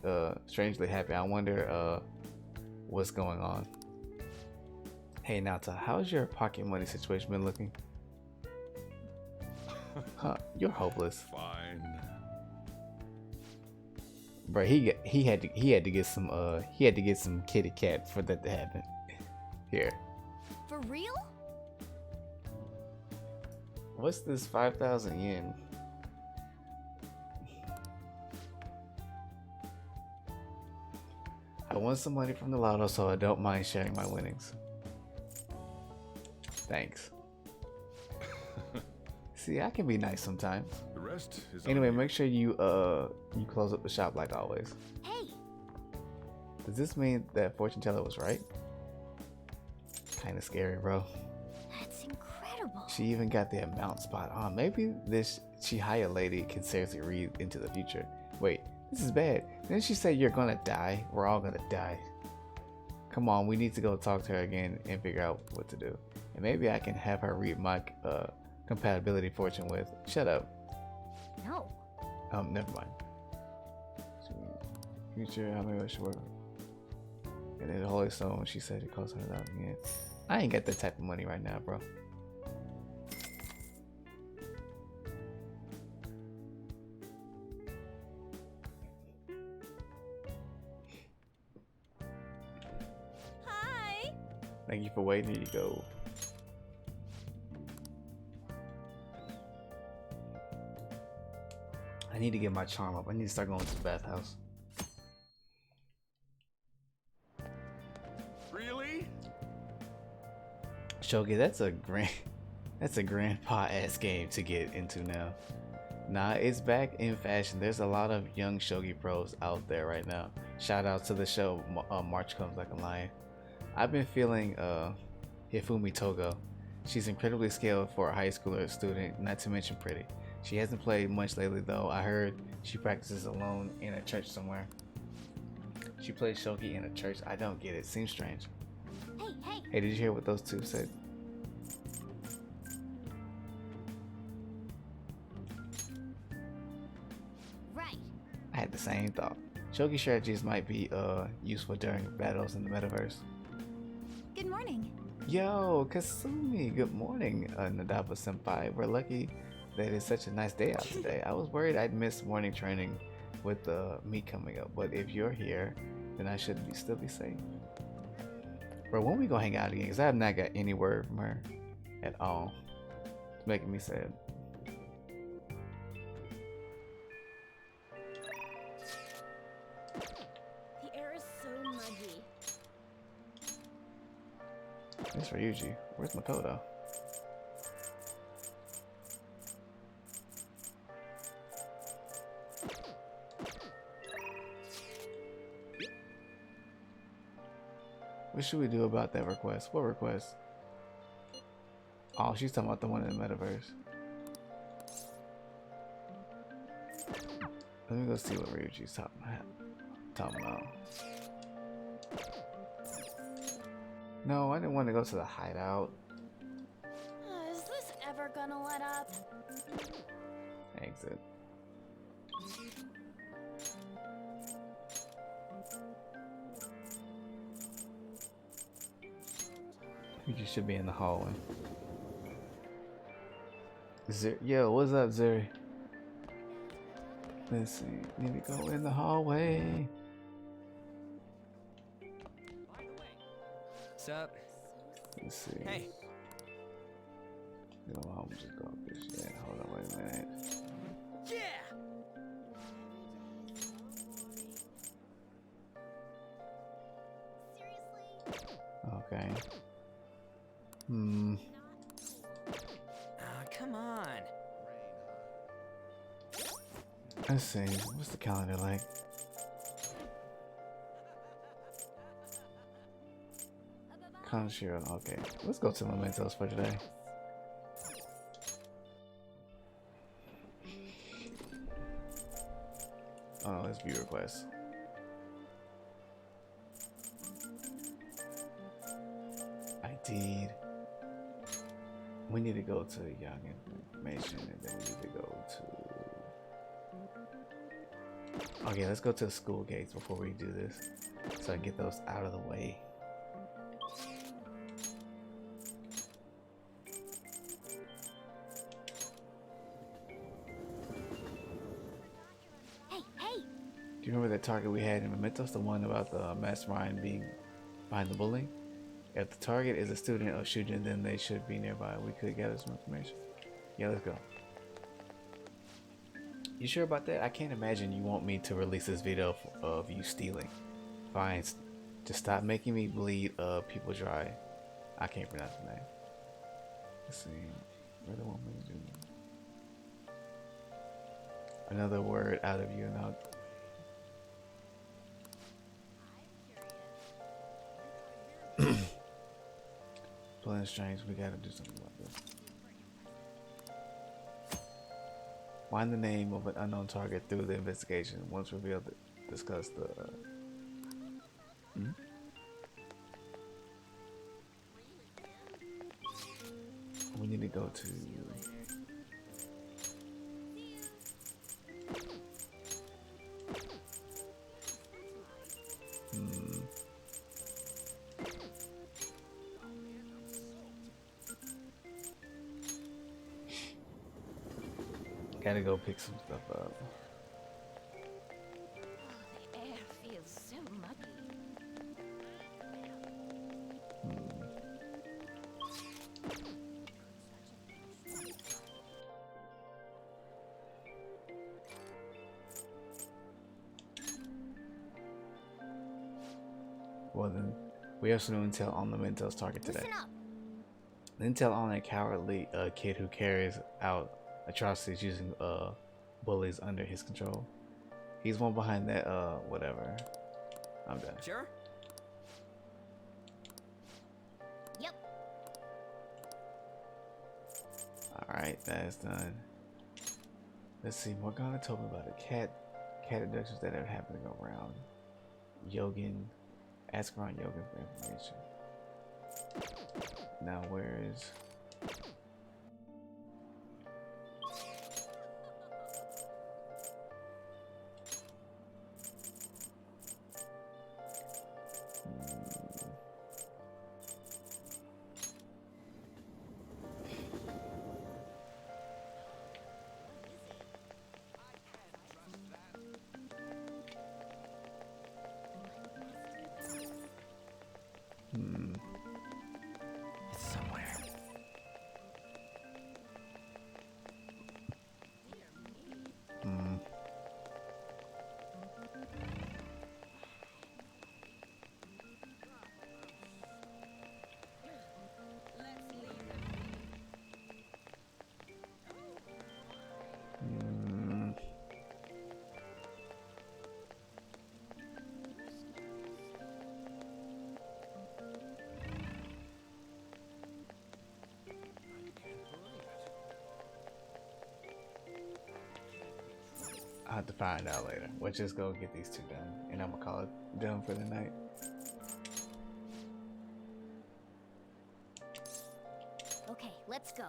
strangely happy. I wonder, what's going on. Hey Nata, how's your pocket money situation been looking? Huh, you're hopeless. Fine. Bro, he had to get some kitty cat for that to happen. Here. For real? What's this 5,000 yen? I won some money from the lotto, so I don't mind sharing my winnings. Thanks. See, I can be nice sometimes. The rest is anyway, make sure you close up the shop like always. Hey. Does this mean that fortune teller was right? Kind of scary, bro. That's incredible. She even got the amount spot on. Maybe this Chihaya lady can seriously read into the future. Wait, this is bad. Didn't she say you're gonna die? We're all gonna die. Come on, we need to go talk to her again and figure out what to do. And maybe I can have her read my compatibility fortune with. Shut up. No. Never mind. Future, how many I should work? And then the Holy Stone, she said it costs 100,000 yen. I ain't got that type of money right now, bro. Hi. Thank you for waiting. Here you go. I need to get my charm up. I need to start going to the bathhouse. Really? Shogi, that's a grandpa ass game to get into now. Nah, it's back in fashion. There's a lot of young shogi pros out there right now. Shout out to the show March Comes Like a Lion. I've been feeling Hifumi Togo. She's incredibly skilled for a high schooler student, not to mention pretty. She hasn't played much lately though. I heard she practices alone in a church somewhere. She plays shogi in a church. I don't get it. Seems strange. Hey, did you hear what those two said? Right. I had the same thought. Shogi strategies might be useful during battles in the metaverse. Good morning. Yo, Kasumi, good morning, Nadaba Senpai. We're lucky that it's such a nice day out today. I was worried I'd miss morning training with me coming up, but if you're here, then I should still be safe. Bro, when we gonna hang out again? Because I have not got any word from her at all. It's making me sad. The air is so muggy. Thanks for Yuji. Where's Makoto? What should we do about that request? What request? Oh, she's talking about the one in the metaverse. Let me go see what Ryuji's talking about. No, I didn't want to go to the hideout. Is this ever gonna let up? Exit. You should be in the hallway. Yo, what's up, Zuri? Let's see. Need to go in the hallway. What's up? Let's see. Hey. No, I'm just going this shit. Hold on, wait a minute. Yeah. Okay. Come on. Let's see. What's the calendar like? Kaneshiro. Okay. Let's go to Mementos for today. Oh, let's view requests. I did. We need to go to Young Information and then we need to go to... Okay, let's go to the school gates before we do this. So I get those out of the way. Do you remember that target we had in Mementos, the one about the mastermind being behind the bullying? If the target is a student of Shujin, then they should be nearby. We could gather some information. Yeah, let's go. You sure about that? I can't imagine you want me to release this video of you stealing. Fine, just stop making me bleed people dry. I can't pronounce the name. Let's see. Where do I want me to do? Another word out of you and I'll... Playing strange, we gotta do something about this. Find the name of an unknown target through the investigation. Once revealed, discuss the... We need to go to... Gotta go pick some stuff up. The air feels so muggy. Well then, we have some new intel on the Mentos target today. Listen up. The intel on a cowardly kid who carries out atrocities using bullies under his control. He's one behind that whatever. I'm done. Sure. Yep. Alright, that's done. Let's see, Morgana told me about the cat abductions that are happening around Yogan. Ask around Yogan for information. Now where is... It's somewhere. I'll have to find out later. We'll just go get these two done, and I'm gonna call it done for the night. Okay, let's go.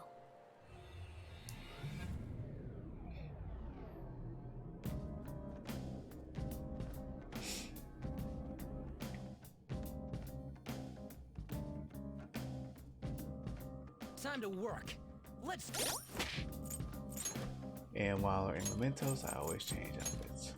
Time to work. Let's. And while in mementos, I always change outfits.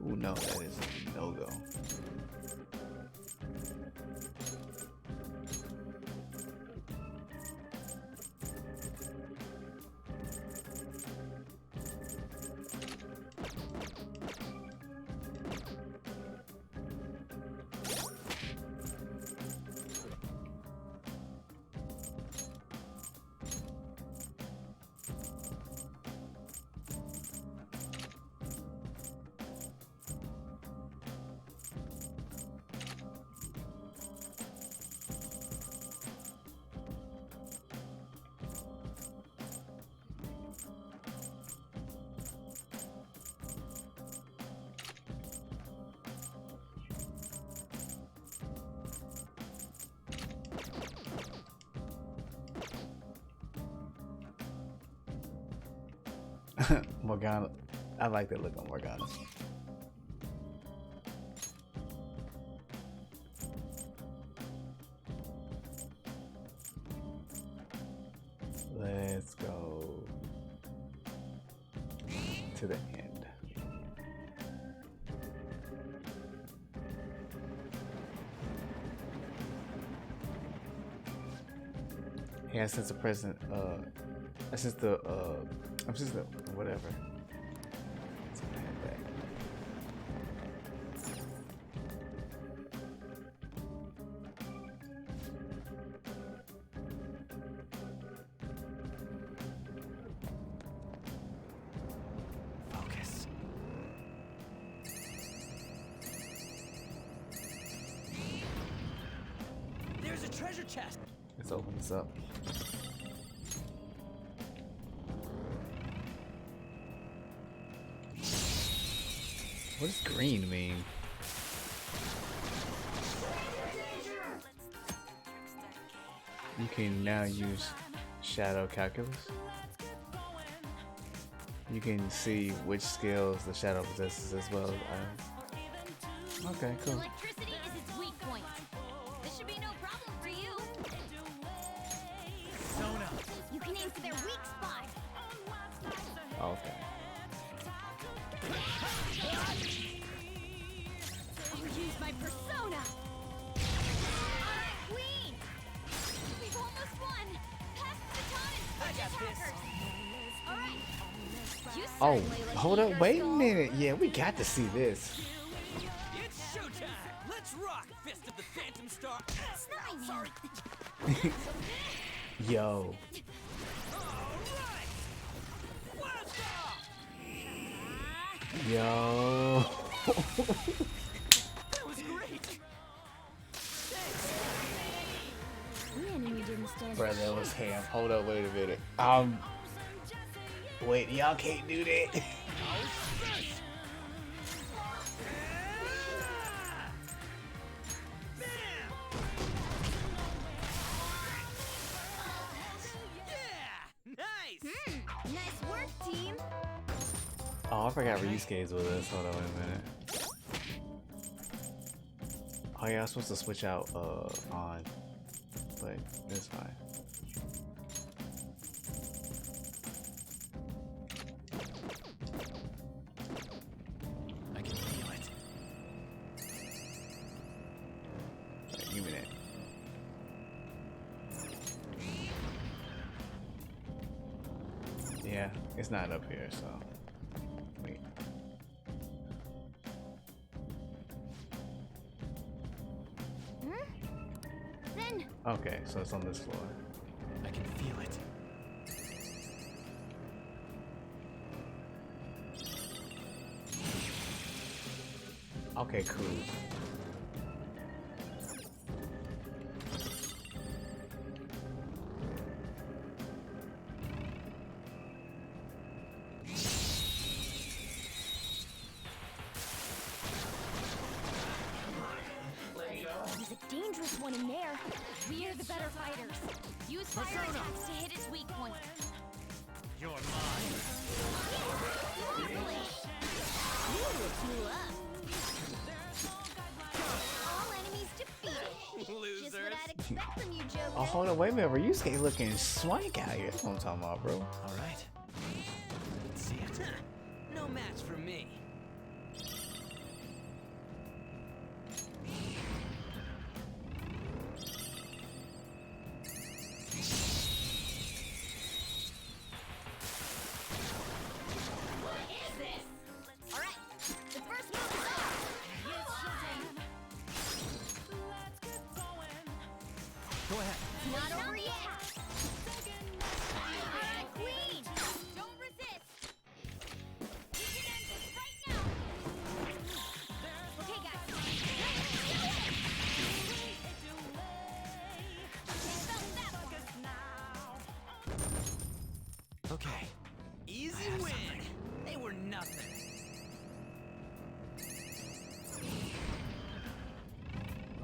Ooh, no, that is a no-go. Morgana, I like that look on Morgana. Let's go to the end. Yeah, since the president, since the, I'm just the, whatever. Let's go ahead back. Focus. There's a treasure chest. Let's open this up. What does green mean? You can now use shadow calculus. You can see which skills the shadow possesses as well as items. Okay, cool. Electricity is its weak point. This should be no problem for you. Zona. You can aim for their weak spot. Okay. I'll use my persona. Queen. We've almost won. Pass the baton and I got switch this. hackers. All right. You Oh, certainly look hold eager, up, wait a Skull. minute. Yeah, we got to see this. It's showtime. Let's rock, Fist of the Phantom Star. Sorry. Sorry. Yo. Yo. That was great. The enemy didn't stand Bro, that was ham. Hold up, wait a minute. Wait, y'all can't do that. Nice work, team. Oh, I forgot Ryusuke's with us. Hold on, wait a minute. Oh yeah, I was supposed to switch out on, but it's fine. I can feel it. Right, give me that. Yeah, it's not up here, so wait. Then Okay, so it's on this floor. I can feel it. Okay, cool. there's a dangerous one in there. We're the better fighters. Use fire attacks to hit his weak point. You're mine. You lift you up. All enemies defeated. Just what I'd expect from you, Joker. Oh, hold on, wait a minute. Ryusuke looking swank out here. That's what I'm talking about, bro. All right. Let's see it. No match for me. All right, the first move is off. Go ahead. It's not over yet. Queen, don't resist. You can end this right now. Okay, guys. Okay. Easy win. They were nothing.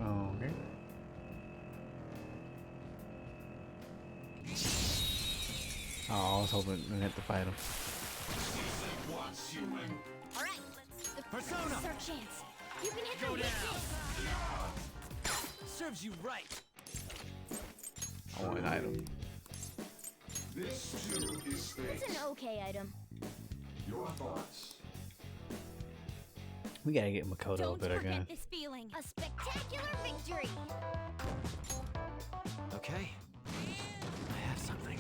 Okay. Oh, I was hoping we had to fight him. All right, the Persona. This is our chance. You can hit them with this. Serves you right. I want an item. This too is space. It's an okay item. Your thoughts. We gotta get Makoto a Don't better forget gun. this feeling. A spectacular victory. Okay. I have something.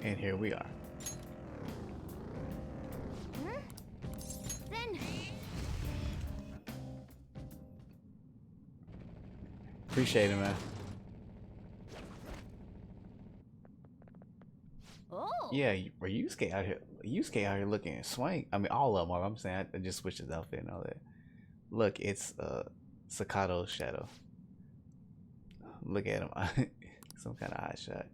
And here we are. Then Appreciate it, man. Yeah, Ryusuke out here. Ryusuke out here looking swank. I mean, all of them. I'm saying I just switched his outfit and all that. Look, it's Sakato's shadow. Look at him. Some kind of eye shot.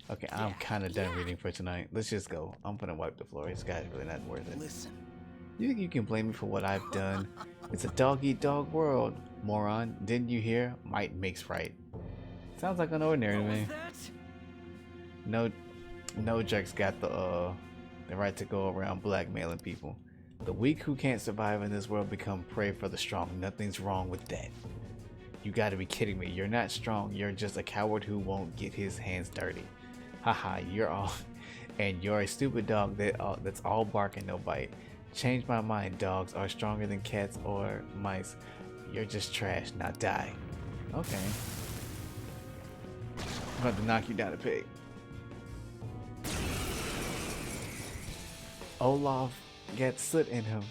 Okay, I'm kind of done reading for tonight. Let's just go. I'm gonna wipe the floor. This guy's really not worth it. Listen. You think you can blame me for what I've done? It's a dog-eat-dog world, moron. Didn't you hear? Might makes right. Sounds like an ordinary to me. No jerk's got the right to go around blackmailing people. The weak who can't survive in this world become prey for the strong. Nothing's wrong with that. You gotta be kidding me. You're not strong. You're just a coward who won't get his hands dirty. Haha, you're all... And you're a stupid dog that's all bark and no bite. Change my mind. Dogs are stronger than cats or mice. You're just trash. Now die. Okay. I'm about to knock you down a pig. Olaf gets soot in him.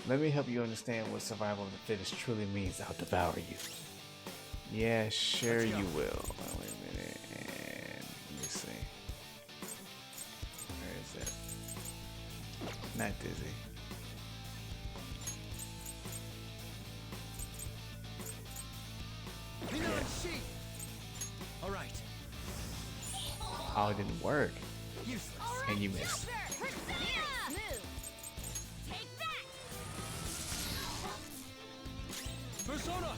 Let me help you understand what survival of the fittest truly means. I'll devour you. Yeah, sure you will. Oh, wait a minute. And let me see. Where is it? Not dizzy. All right. Oh, it didn't work. And you missed. Persona!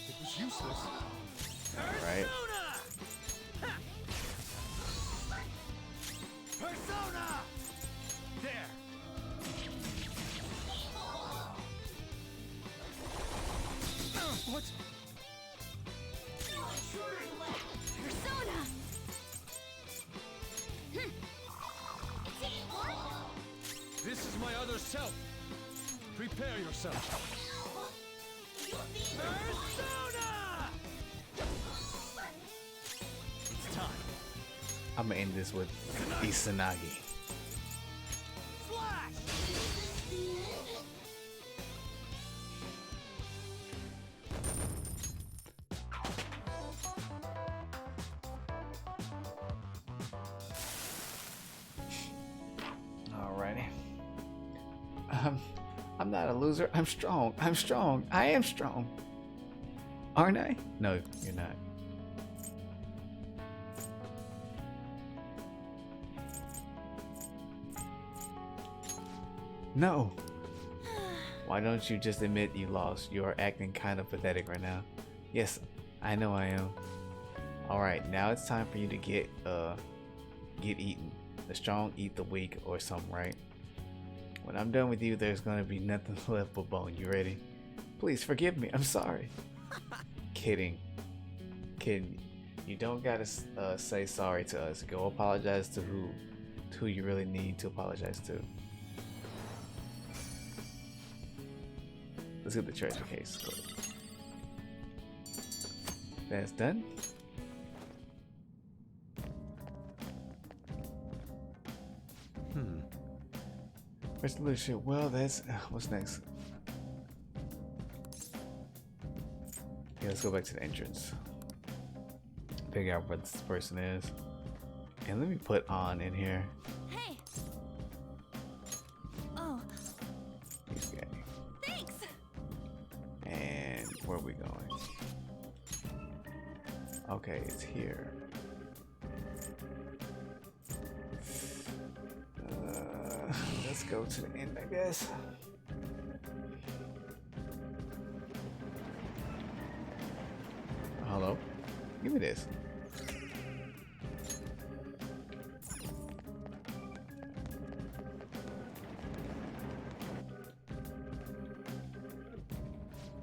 It was useless. Right. Persona! There. What? Persona! This is my other self. Prepare yourself. Persona! It's time. I'm gonna end this with Izanagi. Flash! Alrighty. I'm not a loser. I'm strong. I'm strong. I am strong. Aren't I? No, you're not. No. Why don't you just admit you lost? You are acting kind of pathetic right now. Yes, I know I am. Alright, now it's time for you to get eaten. The strong eat the weak or something, right? When I'm done with you, there's gonna be nothing left but bone. You ready? Please forgive me. I'm sorry. Kidding. Kidding. You don't gotta say sorry to us. Go apologize to who you really need to apologize to. Let's get the treasure case. That's done. Resolution. Well, that's what's next. Yeah, let's go back to the entrance. Figure out what this person is, and let me put on in here. Hey. Oh. This guy. Thanks. And where are we going? Okay, it's here. Let's go to the end, I guess. Hello? Give me this.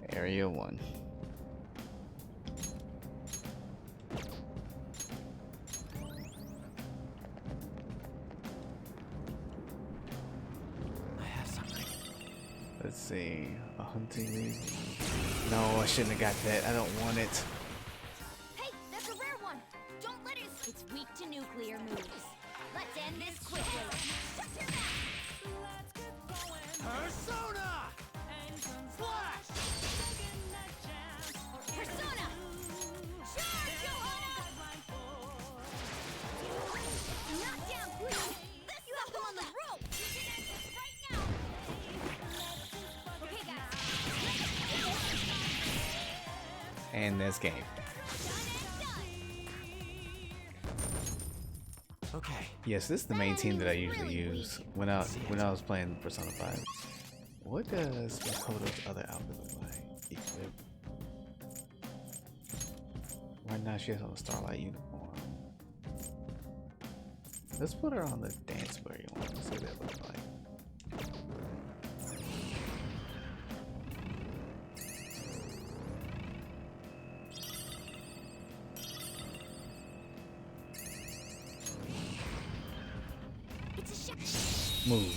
Area 1. Let's see, a hunting lead. No, I shouldn't have got that. I don't want it. Hey, that's a rare one. Don't let it. It's weak to nuclear moves. Let's end this quickly. Shut your mouth. Persona! Flash! Persona! Charge, Johanna! Knock down, please. You have them on the rope. Right now. Okay, guys. And this game. Okay. Yes, this is the main team that I usually use when I was playing Persona 5. What does Makoto's other outfit look like? Equip. Right now she has on a Starlight uniform. Let's put her on the dance berry one. Let's see what that looks like. Move.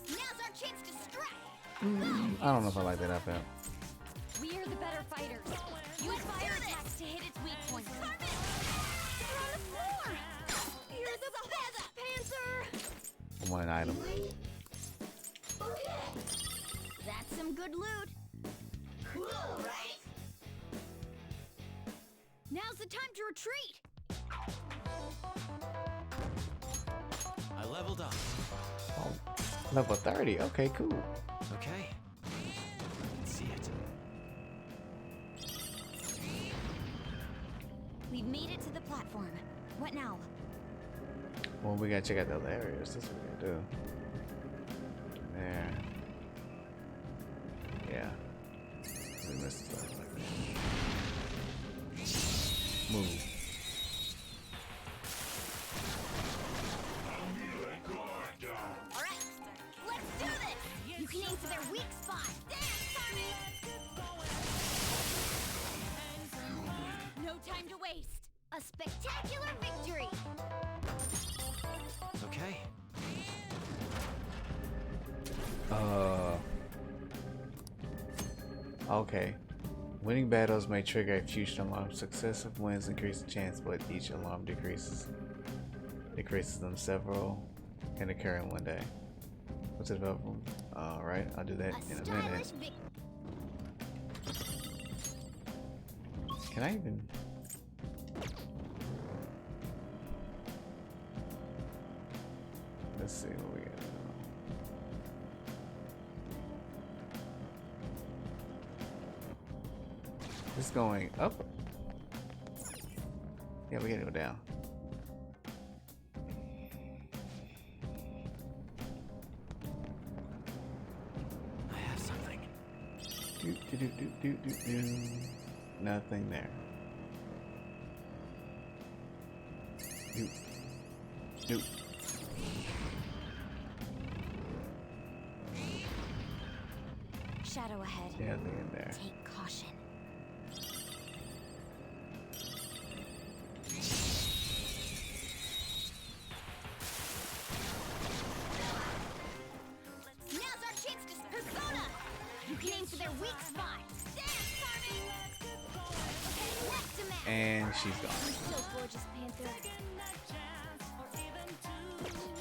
Now's our chance to strike. I don't know if I like that outfit. We're the better fighters. Use fire attacks to hit its weak points. They're on the floor. Panther! I want an item. That's some good loot. Cool, right? Now's the time to retreat. I leveled up. Oh, level 30. Okay, cool. Okay. Let's see it. We've made it to the platform. What now? Well, we gotta check out the other areas. That's what we gotta do. There. Yeah. We missed stuff like that. Move. Alright, let's do this! You can aim for their weak spot. Dance, Tommy! No time to waste. A spectacular victory! Okay. Okay. Winning battles may trigger a future alarm. Successive wins increase the chance, but each alarm decreases them. Several can occur in one day. What's it about? Alright, I'll do that in a minute. Can I even... Let's see what we got. This is going up. Yeah, we gotta go down. I have something. Nothing there. Do. Shadow ahead. Yeah, nothing in there. Take caution. Now's our chance to persona! You can aim for their weak spot. Dance, Tommy! Okay, left to match. And she's gone. You're so gorgeous, Panther.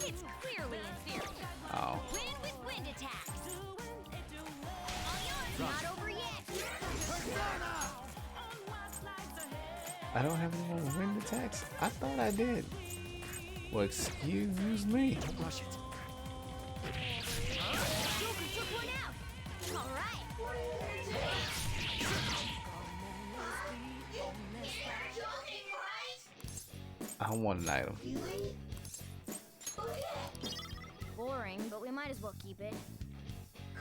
It's clearly inferior. Oh. Win with wind attacks. All yours, not over yet. Persona! I don't have any more wind attacks? I thought I did. Well, excuse me. Don't rush it. Joker took one out. All right. I want an item. Boring, but we might as well keep it.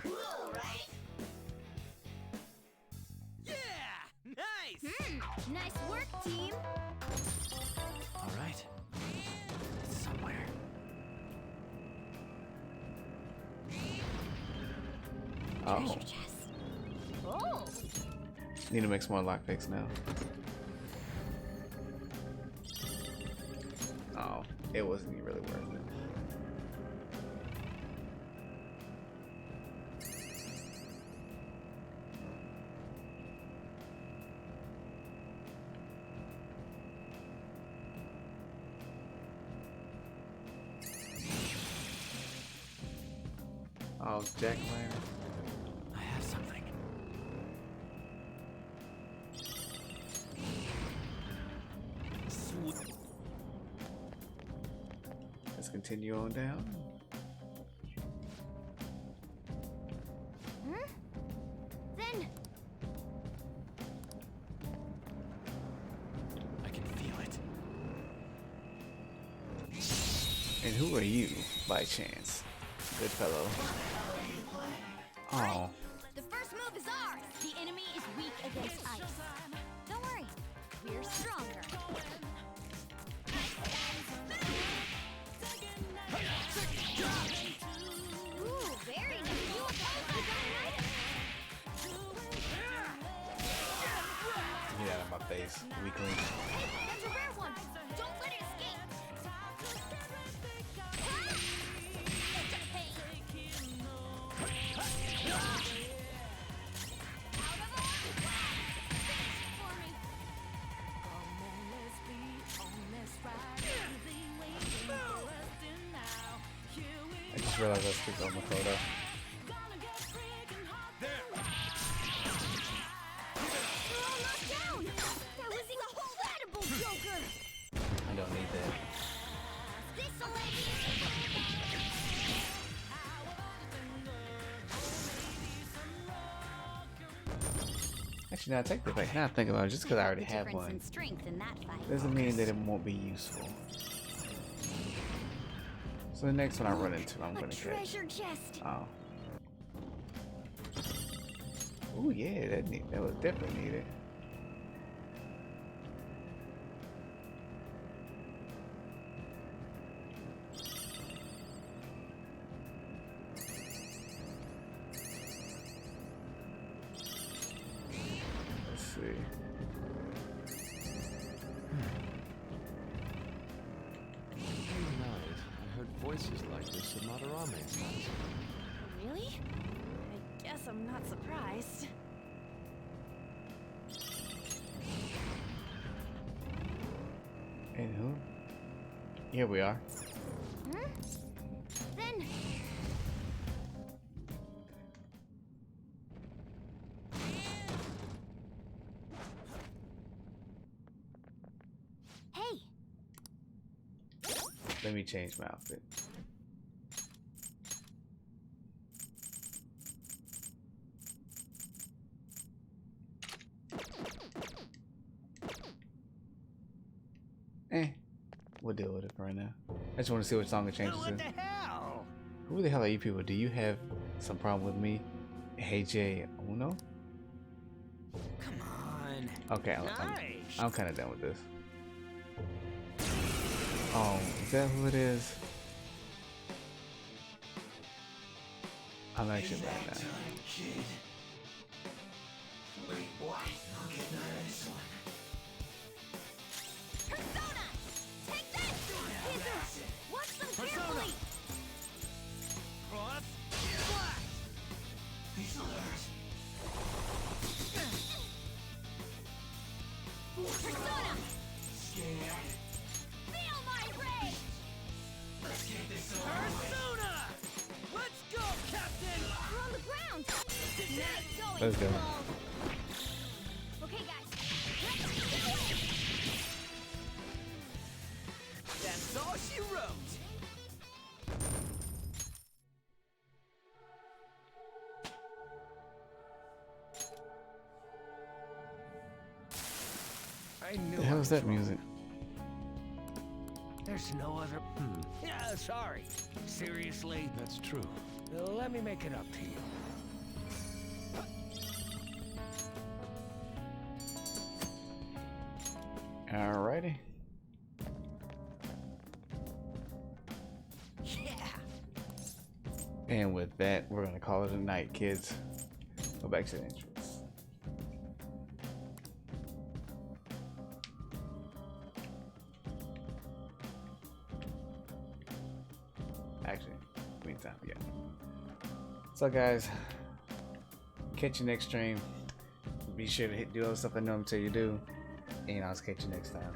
Cool, right? Yeah! Nice! Nice work, team. All right. It's somewhere. Oh. Treasure chest. Oh. Need to make some more lockpicks now. Oh, it wasn't even really worth it. Oh, jack-o'-lantern. I have something. Sweet. Let's continue on down. Then I can feel it. And who are you, by chance? Good fellow. Oh. the first move is ours. The enemy is weak against ice. Don't worry, we're stronger. Ooh, very nice. You opposed got an item. Get out of my face, weakling. Hey, that's a rare one. Don't let it escape. just realized I skipped on my photo. I don't need that. Actually, now take that back. Now I think about it, just because I already have one doesn't mean that it won't be useful. So the next one I run into, I'm gonna catch. Oh. Oh yeah, that was definitely needed. Let's see. I heard voices like this in Madarame's house. Really? I guess I'm not surprised. Anywho, here we are. Then hey, Let me change my outfit. We'll deal with it right now. I just want to see what song it changes to. hell? Who the hell are you people? Do you have some problem with me? Hey Jay Uno? Come on. Okay, Nice. I'm kind of done with this. Oh, is that who it is? I'm actually mad now. Wait, what? I'll get none of this one. Persona! Take that! Hither! Watch them carefully! Cross. Blast. This'll hurt. Persona! Scared. Feel my rage! Let's get this over with. Persona! Let's go, Captain! We're on the ground! Nice going, Let's go. Skull. Okay, guys. Let's do it! That's all she wrote. I knew The hell is that music? There's no other. Yeah, sorry. Seriously? That's true. Let me make it up to you. Alrighty. Yeah. And with that, we're gonna call it a night, kids. Go back to the entrance. Actually, meantime, yeah. So guys, catch you next stream. Be sure to do all the stuff I normally tell you to do. And I'll catch you next time.